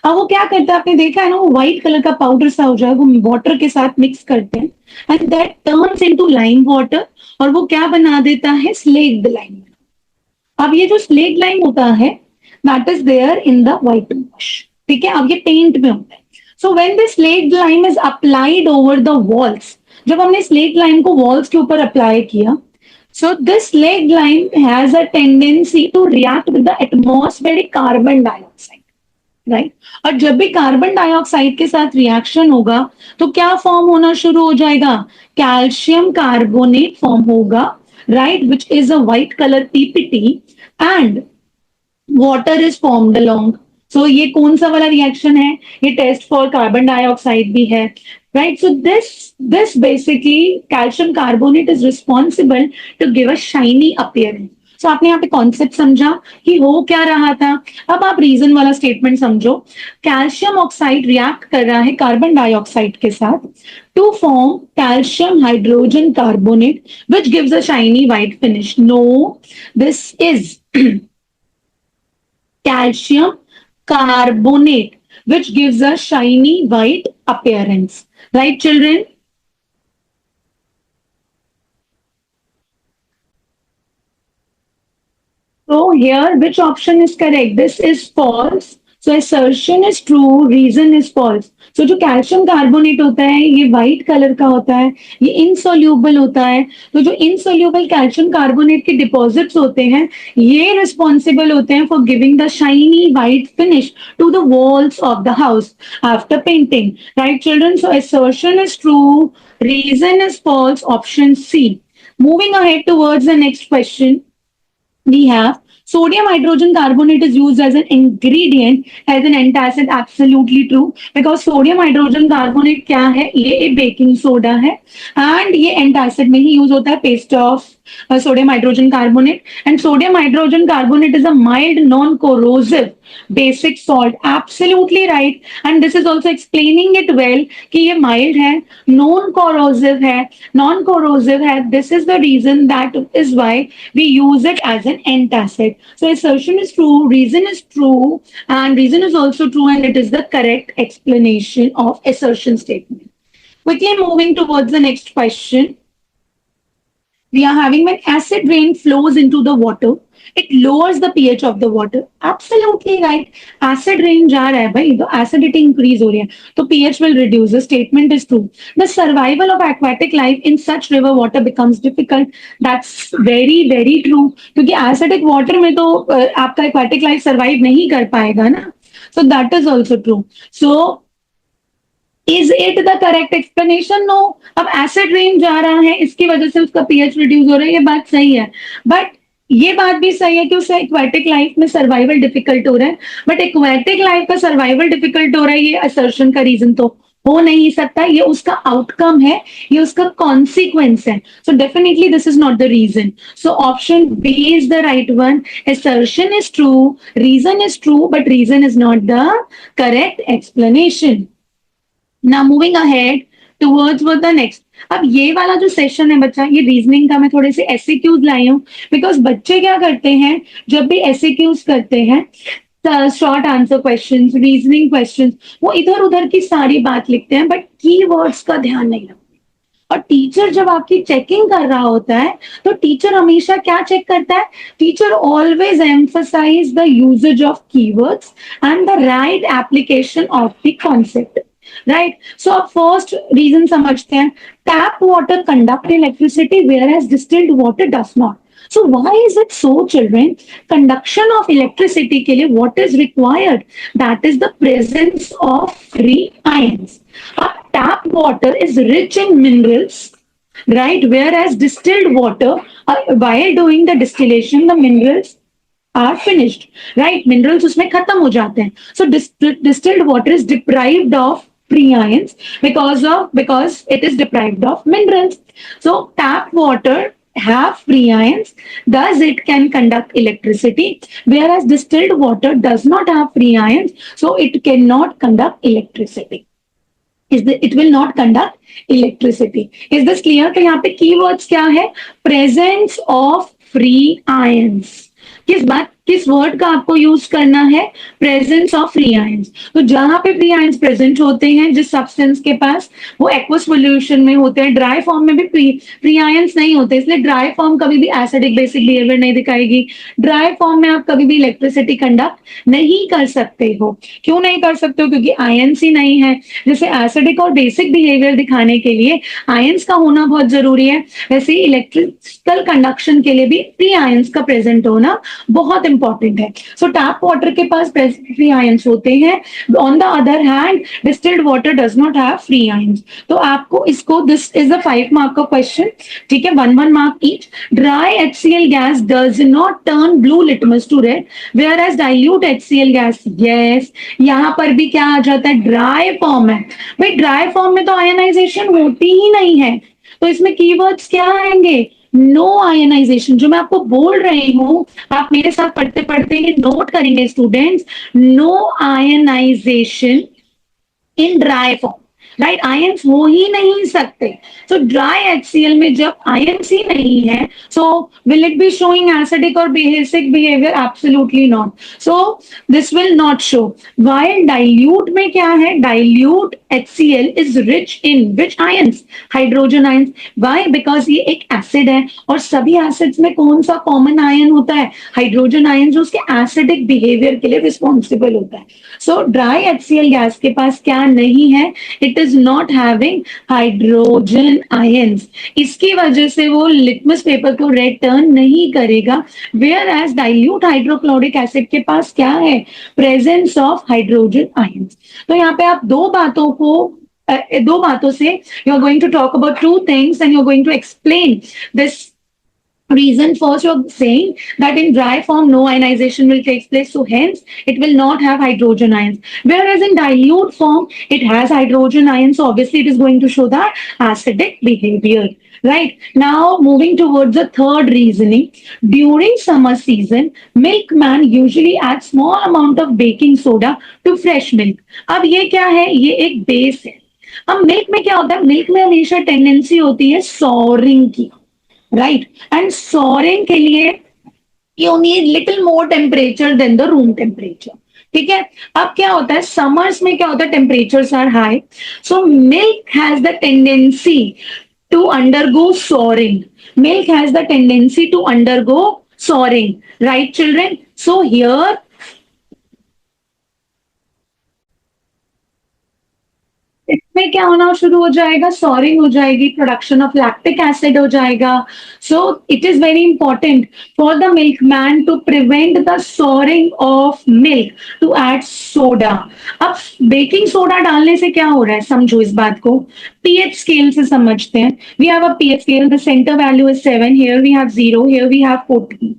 अब वो क्या करते हैं, आपने देखा है ना, वो व्हाइट कलर का पाउडर सा हो जाए वो वाटर के साथ मिक्स करते हैं and that turns into lime water, और वो क्या बना देता है? Slaked lime. अब ये जो स्लेक्ड लाइम होता है that is there in the white wash. ठीक है, अब ये पेंट में होता है. So when this slaked lime is applied over the walls, जब हमने स्लेक्ड लाइम को वॉल्स के ऊपर अप्लाई किया, so this slaked lime has a tendency to react with the atmospheric carbon dioxide, right? और जब भी कार्बन डाइऑक्साइड के साथ रिएक्शन होगा तो क्या फॉर्म होना शुरू हो जाएगा? कैल्शियम कार्बोनेट फॉर्म होगा, right? Which is a white color PPT and water is formed along. So ये कौन सा वाला रिएक्शन है? ये टेस्ट फॉर कार्बन डाइऑक्साइड भी है, right? So this basically calcium carbonate is responsible to give a shiny appearance. So आपने यहाँ पे कॉन्सेप्ट समझा कि हो क्या रहा था. अब आप रीजन वाला स्टेटमेंट समझो. कैल्शियम ऑक्साइड रिएक्ट कर रहा है कार्बन डाइऑक्साइड के साथ to form calcium hydrogen carbonate which gives a shiny white finish. No, this is calcium carbonate which gives a shiny white appearance, right, children? So here which option is correct? This is false. So assertion is true, reason is false. सो जो calcium carbonate होता है ये white colour का होता है, ये insoluble होता है. तो जो इनसोल्यूबल कैल्शियम कार्बोनेट के डिपॉजिट्स होते हैं ये रिस्पॉन्सिबल होते हैं for giving the shiny white finish to the walls of the house after painting. Right children? So assertion is true, reason is false, option C. Moving ahead towards the next question, we have sodium hydrogen carbonate is used as an ingredient as an antacid. Absolutely true, because sodium hydrogen carbonate क्या है? ये baking soda है and ये antacid में ही use होता है, paste of sodium hydrogen carbonate. And sodium hydrogen carbonate is a mild non-corrosive basic salt. Absolutely right. And this is also explaining it well कि ये mild है, non-corrosive है, non-corrosive है. This is the reason, that is why we use it as an antacid. So assertion is true, reason is true, and reason is also true, and it is the correct explanation of assertion statement. Quickly moving towards the next question. We are having when acid rain flows into the water, it lowers the pH of the water. Absolutely right. Acid rain जा रहा है भाई, तो acidity increase हो रही है, तो pH will reduce. The statement is true. The survival of aquatic life in such river water becomes difficult. That's very very true. क्योंकि acidic water में तो आपका aquatic life survive नहीं कर पाएगा ना. So that is also true. So Is it the correct explanation? No. अब acid rain जा रहा है, इसकी वजह से उसका पीएच रिड्यूस हो रहा है, ये बात सही है. बट ये बात भी सही है कि उसे एक्वेटिक लाइफ में सर्वाइवल डिफिकल्ट हो रहा है. बट एक्वेटिक लाइफ का सर्वाइवल डिफिकल्ट हो रहा है, ये असर्शन का रीजन तो हो नहीं सकता. ये उसका आउटकम है, ये उसका कॉन्सिक्वेंस है. So definitely this is not the reason. So option B is the right one. Assertion is true, reason is true, but reason is not the correct explanation. Now moving ahead towards what the next. अब ये वाला जो session है बच्चा, ये reasoning का मैं थोड़े से एसएक्यूज लाई हूँ, बिकॉज बच्चे क्या करते हैं जब भी एसएक्यूज करते हैं, short answer questions, reasoning questions, वो इधर उधर की सारी बात लिखते हैं बट कीवर्ड्स का ध्यान नहीं रखते. और टीचर जब आपकी चेकिंग कर रहा होता है तो टीचर हमेशा क्या चेक करता है? Teacher always emphasise the usages of keywords and the right application of the concept. Right. So अब फर्स्ट रीजन समझते हैं. Tap water conduct electricity whereas distilled water does not. So why is it so, children? Conduction of electricity के लिए what is required? That is the presence of free ions. Tap water is rich in minerals, right? Whereas distilled water, while doing the distillation, the minerals are finished, right? Minerals उसमें खत्म हो जाते हैं. So distilled water is deprived of free ions because it is deprived of minerals. So tap water have free ions, thus it can conduct electricity, whereas distilled water does not have free ions, so it cannot conduct electricity. It will not conduct electricity. Is this clear? तो यहाँ पे keywords क्या है? Presence of free ions. किस word का आपको use करना है? Presence of free ions. तो जहां पे फ्री आयंस प्रेजेंट होते हैं जिस सब्सटेंस के पास, वो एक्वस सॉल्यूशन में होते हैं. ड्राई फॉर्म में भी फ्री आयंस नहीं होते, इसलिए ड्राई फॉर्म कभी भी एसिडिक बेसिक बिहेवियर नहीं दिखाएगी. ड्राई फॉर्म में आप कभी भी इलेक्ट्रिसिटी कंडक्ट नहीं कर सकते हो. क्यों नहीं कर सकते हो? क्योंकि आयंस ही नहीं है. जैसे एसिडिक और बेसिक बिहेवियर दिखाने के लिए आयंस का होना बहुत जरूरी है, वैसे इलेक्ट्रिकल कंडक्शन के लिए भी फ्री आयंस का प्रेजेंट होना बहुत इंपॉर्टेंट है. सो टैप वाटर के पास फ्री आयंस होते हैं. On the other hand distilled water does not have free ions. तो आपको इसको, दिस इज द 5 मार्क का क्वेश्चन. ठीक है, 1 mark each. Dry HCl gas does not turn blue litmus to red, whereas dilute HCl gas yes. यहाँ पर भी क्या आ जाता है? ड्राई फॉर्म है भाई. ड्राई फॉर्म में तो आयनाइजेशन होती ही नहीं है, तो इसमें कीवर्ड्स क्या आएंगे? No ionisation. जो मैं आपको बोल रही हूं, आप मेरे साथ पढ़ते पढ़ते ये नोट करेंगे students. No ionisation in dry form. Right, ions हो ही नहीं सकते. सो ड्राई HCl में जब आयंस ही नहीं है, so will it be showing acidic और basic behaviour? Absolutely not. So this will not show. While dilute में क्या है, dilute HCl is rich in which ions, hydrogen ions. Why? Because ये एक एसिड है, और सभी एसिड्स में कौन सा कॉमन आयन होता है, हाइड्रोजन आयन, जो उसके एसिडिक बिहेवियर के लिए रिस्पॉन्सिबल होता है. सो ड्राई HCl गैस के पास क्या नहीं है, it is not having hydrogen ions. इसकी वजह से वो लिटमस पेपर को रेड टर्न नहीं करेगा. Whereas dilute hydrochloric acid के पास क्या है, प्रेजेंस ऑफ हाइड्रोजन आयंस. तो यहाँ पे आप दो बातों से you are going to talk about two things and you are going to explain this reason. First, you're saying that in dry form no ionization will take place, so hence it will not have hydrogen ions, whereas in dilute form it has hydrogen ions, so obviously it is going to show the acidic behavior. Right, now moving towards the third reasoning. During summer season, milkman usually adds small amount of baking soda to fresh milk. अब ये क्या है, ये एक base है. अब milk में क्या होता है, मिल्क में हमेशा टेंडेंसी होती है सॉरिंग की, राइट, एंड सोरिंग के लिए you need little more temperature than the room temperature. ठीक है, अब क्या होता है, समर्स में क्या होता है, temperatures are high, so milk has the tendency to undergo souring. Milk has the tendency to undergo souring, right children. So here इसमें क्या होना शुरू हो जाएगा, सॉरिंग हो जाएगी, प्रोडक्शन ऑफ लैक्टिक एसिड हो जाएगा. So it is very important for the milkman to prevent the souring of milk to add soda. अब बेकिंग सोडा डालने से क्या हो रहा है, समझो इस बात को. पीएच स्केल से समझते हैं. We have a pH scale, the centre value is 7, here we have 0, here we have 14.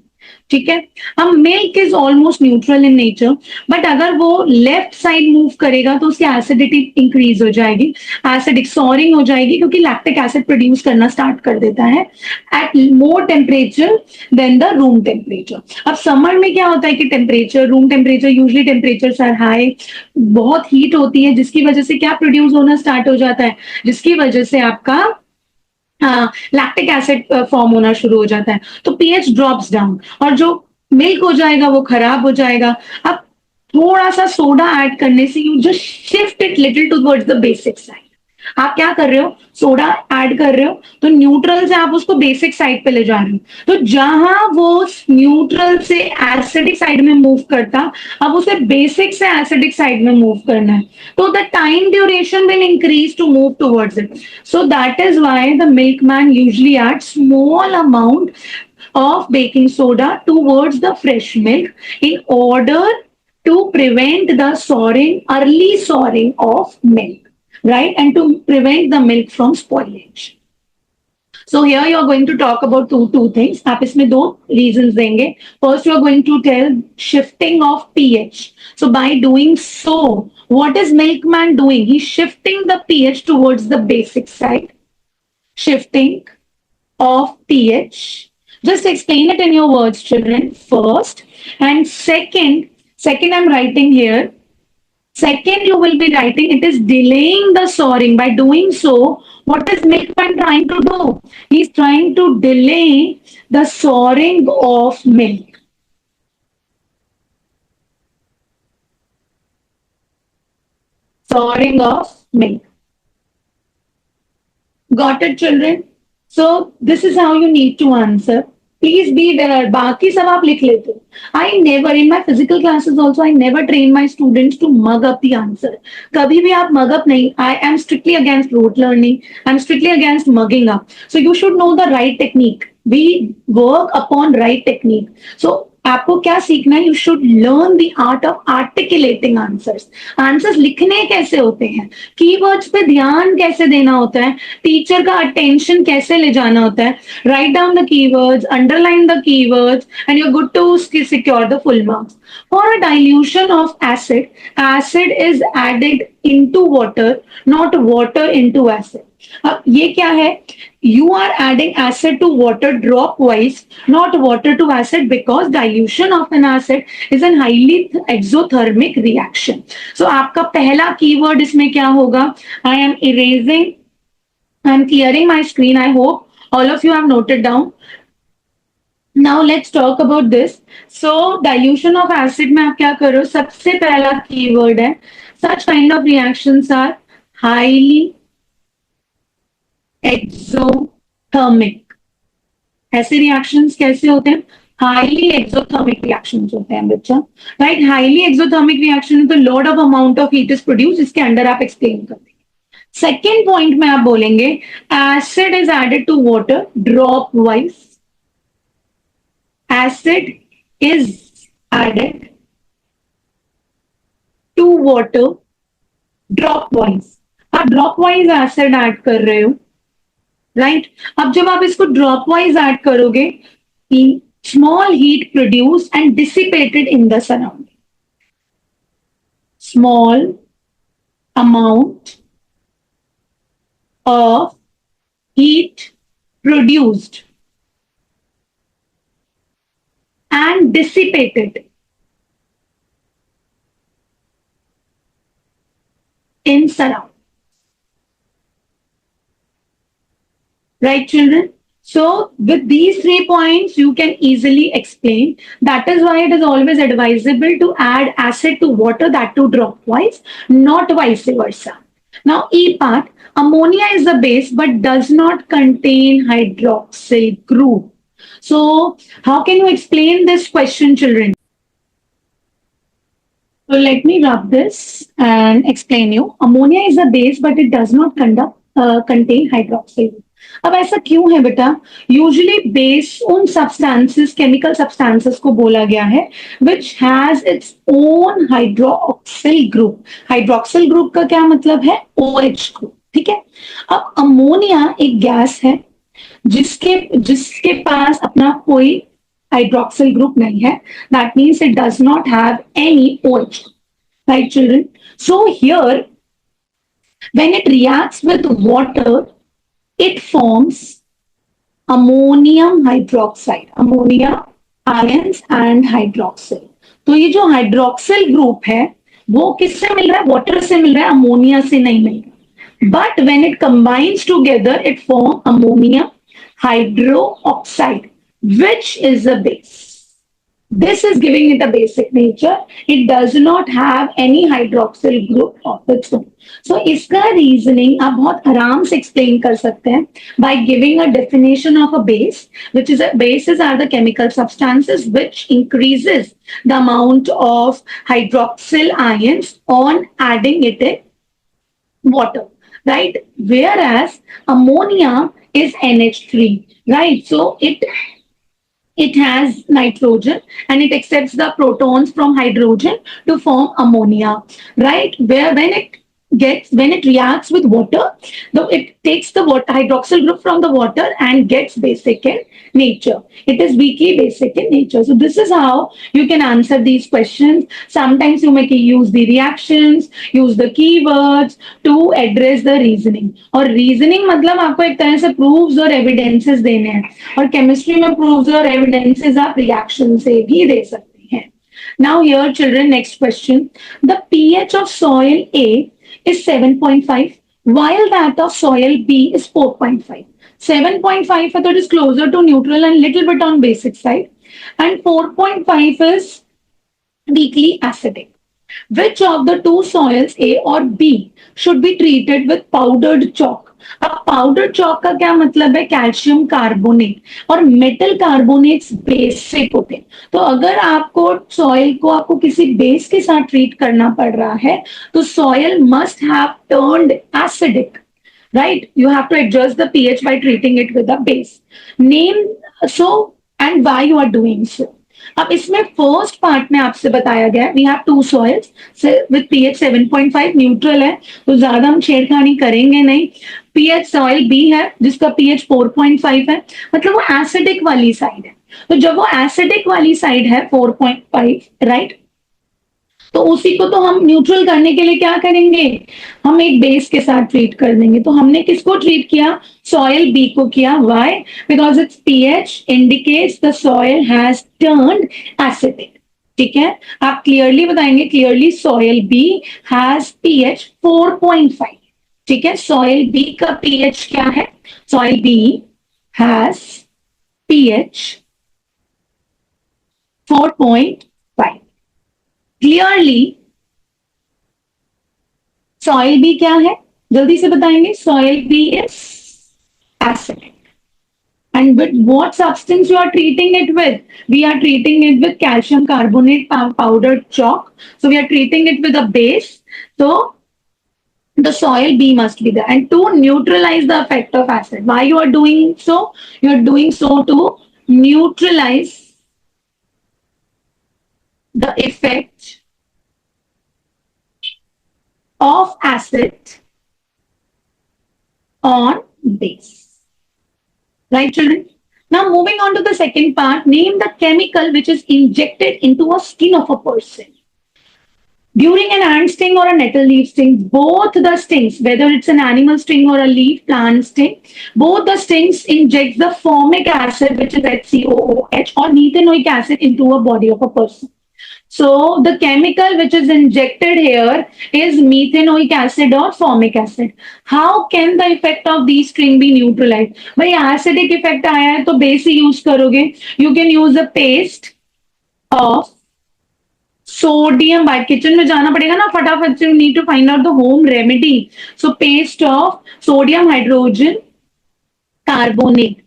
ठीक है, अब milk is almost neutral in nature, but अगर वो लेफ्ट साइड मूव करेगा तो उसकी एसिडिटी इंक्रीज हो जाएगी, एसिडिक सॉरिंग हो जाएगी, क्योंकि लैक्टिक एसिड प्रोड्यूस करना स्टार्ट कर देता है at more temperature than the room temperature. अब समर में क्या होता है कि temperature, room temperature, usually temperature are high, बहुत हीट होती है, जिसकी वजह से क्या प्रोड्यूस होना स्टार्ट हो जाता है, जिसकी वजह से आपका लैक्टिक एसिड फॉर्म होना शुरू हो जाता है. तो पीएच ड्रॉप्स डाउन, और जो मिल्क हो जाएगा वो खराब हो जाएगा. अब थोड़ा सा सोडा ऐड करने से you just shift it little towards the basic side. आप क्या कर रहे हो, सोडा ऐड कर रहे हो, तो न्यूट्रल से आप उसको बेसिक साइड पे ले जा रहे हो. तो जहां वो न्यूट्रल से एसिडिक साइड में मूव करता, अब उसे बेसिक से एसिडिक साइड में मूव करना है, तो the time duration will increase to move towards it. So that is why the milkman usually add small amount of baking soda towards the fresh milk in order to prevent the early souring of milk, right, and to prevent the milk from spoilage. So here you are going to talk about two things. आप इसमें दो reasons देंगे. First you are going to tell shifting of pH. So by doing so, what is milkman doing? He's shifting the pH towards the basic side. Shifting of pH. Just explain it in your words, children, first. And second I'm writing here. Second, you will be writing, it is delaying the souring. By doing so, what is milkman trying to do? He's trying to delay the souring of milk. Souring of milk. Got it, children? So this is how you need to answer. Please be there. बाकी सब आप लिख लेते हो. I never, in my physical classes also, I never train my students to mug up the answer. कभी भी आप mug up नहीं. I am strictly against rote learning. I'm strictly against mugging up. So you should know the right technique. We work upon right technique. So आपको क्या सीखना है, you should learn the art of articulating answers. Answers लिखने कैसे होते हैं, keywords पे ध्यान कैसे देना होता है, टीचर का अटेंशन कैसे ले जाना होता है. Write down the keywords, underline the keywords, and you are good to secure the full marks. For a dilution of acid, acid is added into water, not water into acid. अब ये क्या है, you are adding acid to water dropwise, not water to acid, because dilution of an acid is an highly exothermic reaction. So आपका पहला keyword इसमें क्या होगा, I am erasing, I am clearing my screen. I hope all of you have noted down. Now let's talk about this. So dilution of acid में आप क्या करो, सबसे पहला कीवर्ड है, such kind of reactions are highly exothermic. ऐसे reactions कैसे होते हैं, हाईली एक्सोथर्मिक रिएक्शंस होते हैं बच्चा, राइट. हाईली एक्सोथर्मिक रिएक्शन तो lot of amount of heat is produce, इसके अंडर आप एक्सप्लेन कर देंगे. सेकेंड पॉइंट में आप बोलेंगे acid is added to water dropwise, acid is added to water dropwise. आप ड्रॉप वाइज एसिड ऐड कर रहे हो, राइट. अब जब आप इसको ड्रॉप वाइज ऐड करोगे, small heat produce and dissipated in the surrounding, small amount of heat produced and dissipated in surround. Right, children? So with these 3 points, you can easily explain. That is why it is always advisable to add acid to water, that to dropwise, not vice versa. Now, E part, ammonia is the base but does not contain hydroxyl group. So how can you explain this question, children? So let me rub this and explain you. Ammonia is a base, but it does not contain hydroxyl. अब ऐसा क्यों है बेटा? Usually base उन substances, chemical substances को बोला गया है which has its own hydroxyl group. Hydroxyl group का क्या मतलब है? OH group. ठीक है. अब अमोनिया एक गैस है जिसके पास अपना कोई hydroxyl group nahi hai. That means it does not have any OH. Right, children? So here, when it reacts with water, it forms ammonium hydroxide, ammonia ions and hydroxyl. तो ये जो hydroxyl group है, वो किससे मिल रहा है? Water से मिल रहा है, ammonia से नहीं मिल रहा. But when it combines together, it forms ammonium hydroxide, which is a base. This is giving it a basic nature. It does not have any hydroxyl group of its own. So इसका reasoning आप बहुत आराम से explain कर सकते हैं by giving a definition of a base, which is bases are the chemical substances which increases the amount of hydroxyl ions on adding it in water, right? Whereas ammonia is NH3, right? So it has nitrogen and it accepts the protons from hydrogen to form ammonia, right? Where when it reacts with water, it takes the hydroxyl group from the water and gets basic in nature. It is weakly basic in nature. So this is how you can answer these questions. Sometimes you may use the reactions, use the keywords to address the reasoning. और reasoning मतलब आपको एक तरह से proofs और evidences देने हैं, और chemistry में proofs और evidences आप reaction से भी दे सकते हैं. Now here, children, next question. The pH of soil A is 7.5, while that of soil B is 4.5. 7.5 है तो it is closer to neutral and little bit on basic side, and 4.5 is weakly acidic. Which of the two soils, A or B, should be treated with powdered chalk? अब powder chalk का क्या मतलब है? Calcium carbonate और metal carbonates basic होते हैं. तो अगर आपको सॉइल को आपको किसी बेस के साथ ट्रीट करना पड़ रहा है तो soil must have turned acidic, right? You have to adjust the pH by treating it with a base. Name so and why you are doing so. अब इसमें फर्स्ट पार्ट में आपसे बताया गया है we have two soils with pH 7.5, neutral है तो ज्यादा हम छेड़खानी करेंगे नहीं. पीएच सॉइल बी है जिसका पीएच 4.5 है, मतलब वो एसिडिक वाली साइड है. तो जब वो एसिडिक वाली साइड है 4.5, राइट, तो उसी को तो हम न्यूट्रल करने के लिए क्या करेंगे, हम एक बेस के साथ ट्रीट कर देंगे। तो हमने किसको ट्रीट किया, सॉइल बी को किया। Why, because its pH indicates the soil has turned acidic. ठीक है, आप क्लियरली बताएंगे, clearly soil B has pH 4.5। ठीक है, सॉइल बी का पीएच क्या है, soil B has pH 4.5। Clearly soil B क्या है, जल्दी से बताएंगे, soil B is acidic. And with what substance you are treating it with? We are treating it with calcium carbonate powdered chalk. So we are treating it with a base. So the soil B must be there. And to neutralize the effect of acid, why you are doing so? You are doing so to neutralize the effect of acid on base. Right, children? Now, moving on to the second part, name the chemical which is injected into a skin of a person. During an ant sting or a nettle leaf sting, both the stings, whether it's an animal sting or a leaf plant sting, both the stings inject the formic acid, which is HCOOH, or methanoic acid into a body of a person. So the chemical which is injected here is methanoic acid or formic acid. How can the effect of these string be neutralized? भाई acidic effect आया है तो base ही use करोगे. You can use a paste of sodium by kitchen में जाना पड़ेगा ना फटाफट से. You need to find out the home remedy. So paste of sodium hydrogen carbonate.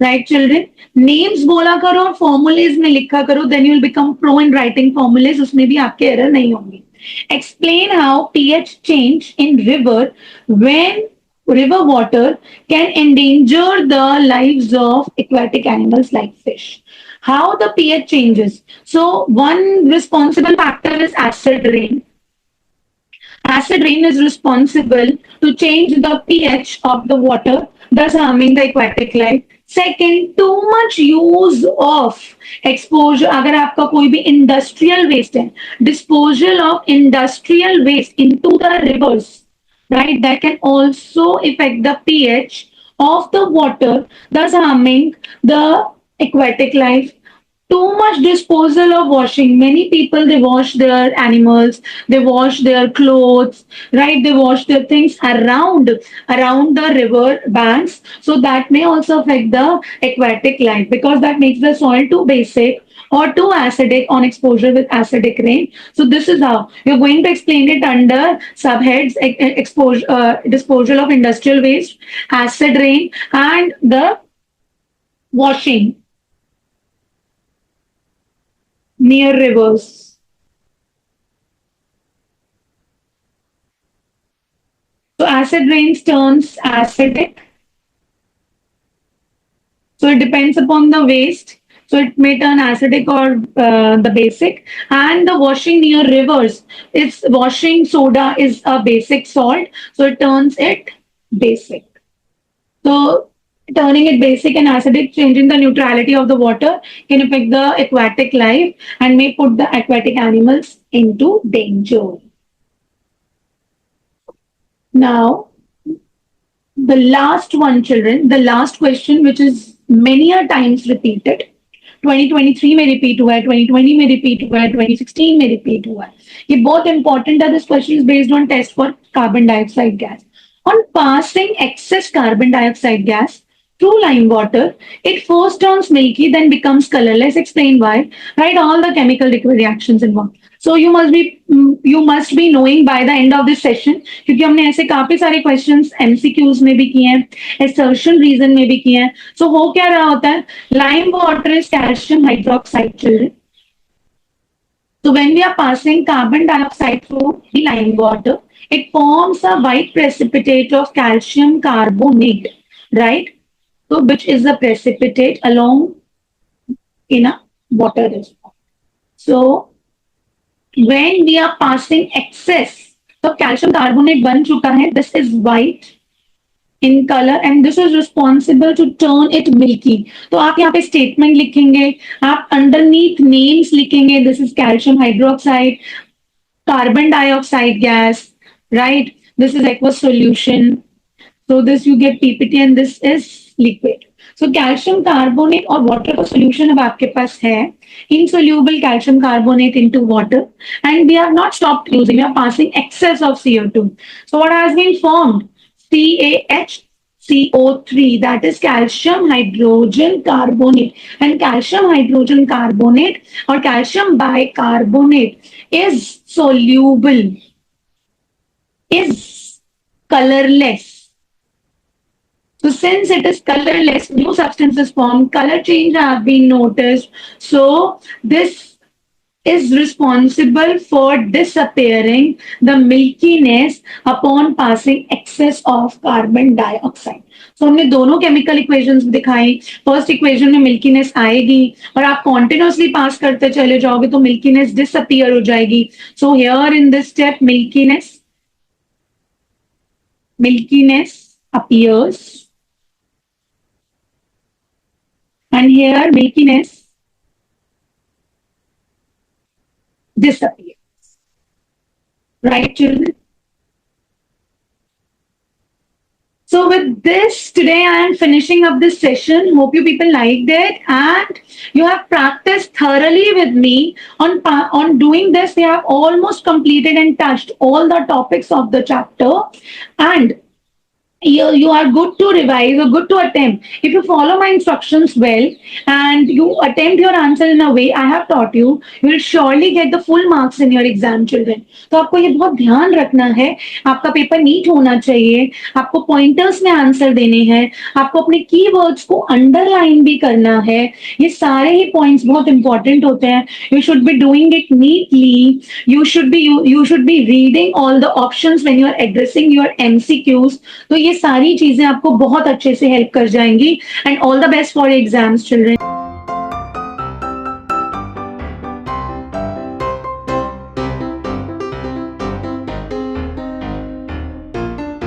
Right children, names बोला करो और फॉर्मुलेज में लिखा करो, then you will become pro in writing formulae, उसमें भी आपके एरर नहीं होंगे. Explain how pH change in river when river water can endanger the lives of aquatic animals like fish. How the pH changes? So one responsible factor is acid rain. Acid rain is responsible to change the pH of the water, thus harming the aquatic life. Second, too much use of exposure. अगर आपका कोई भी industrial waste है, disposal of industrial waste into the rivers, right? That can also affect the pH of the water, thus harming the aquatic life. Too much disposal of washing. Many people, they wash their animals, they wash their clothes, right? They wash their things around the river banks. So that may also affect the aquatic life because that makes the soil too basic or too acidic on exposure with acidic rain. So this is how you're going to explain it under subheads: exposure, disposal of industrial waste, acid rain, and the washing near rivers. So acid rains turns acidic. So it depends upon the waste. So it may turn acidic or the basic. And the washing near rivers, it's washing soda is a basic salt. So it turns it basic. So turning it basic and acidic, changing the neutrality of the water can affect the aquatic life and may put the aquatic animals into danger. Now, the last one, children, the last question, which is many a times repeated. 2023 में repeat हुआ है, 2020 में repeat हुआ है, 2016 में repeat हुआ है. ये बहुत इंपॉर्टेंट है. This question is based on test for carbon dioxide gas. On passing excess carbon dioxide gas through lime water, it first turns milky, then becomes colorless. Explain why. Write all the chemical reactions involved. So you must be knowing by the end of this session, क्योंकि हमने ऐसे काफी सारे questions MCQs में भी किए हैं, assertion reason में भी किए हैं. So हो क्या रहा होता है? Lime water is calcium hydroxide, children. So when we are passing carbon dioxide through the lime water, it forms a white precipitate of calcium carbonate, right? So which is a precipitate along in a water reservoir. So when we are passing excess, so calcium carbonate बन चुका है, this is white in color and this is responsible to turn it milky. तो आप यहाँ पे statement लिखेंगे, आप underneath names लिखेंगे, this is calcium hydroxide, carbon dioxide gas, right? This is aqueous solution. So this you get PPT and this is liquid. So calcium carbonate or water का solution अब आपके पास है, insoluble calcium carbonate into water, and we have not stopped using, we are passing excess of CO2. So what has been formed? CaHCO3, that is calcium hydrogen carbonate, and calcium hydrogen carbonate or calcium bicarbonate is soluble, is colorless. So since it is colorless, new substances formed, color change have been noticed. So this is responsible for disappearing the milkiness upon passing excess of carbon dioxide. So हमने दोनों chemical equations दिखाई. First equation में milkiness आएगी और आप continuously पास करते चले जाओगे तो मिल्कीनेस डिसअपियर हो जाएगी. So here in this step milkiness appears, and here milkiness disappears. Right, children? So with this, today I am finishing up this session. Hope you people liked it and you have practiced thoroughly with me on doing this. We have almost completed and touched all the topics of the chapter, and you are good to revise or good to attempt. If you follow my instructions well and you attempt your answer in a way I have taught you, you will surely get the full marks in your exam, children. तो आपको ये बहुत ध्यान रखना है, आपका paper NEET होना चाहिए, आपको पॉइंटर्स में आंसर देने हैं, आपको अपने कीवर्ड्स को अंडरलाइन भी करना है. ये सारे ही पॉइंट्स बहुत इंपॉर्टेंट होते हैं. You should be doing it neatly. You should be reading all the options when you are addressing your MCQs. तो ये सारी चीजें आपको बहुत अच्छे से हेल्प कर जाएंगी. And all the best for exams, children.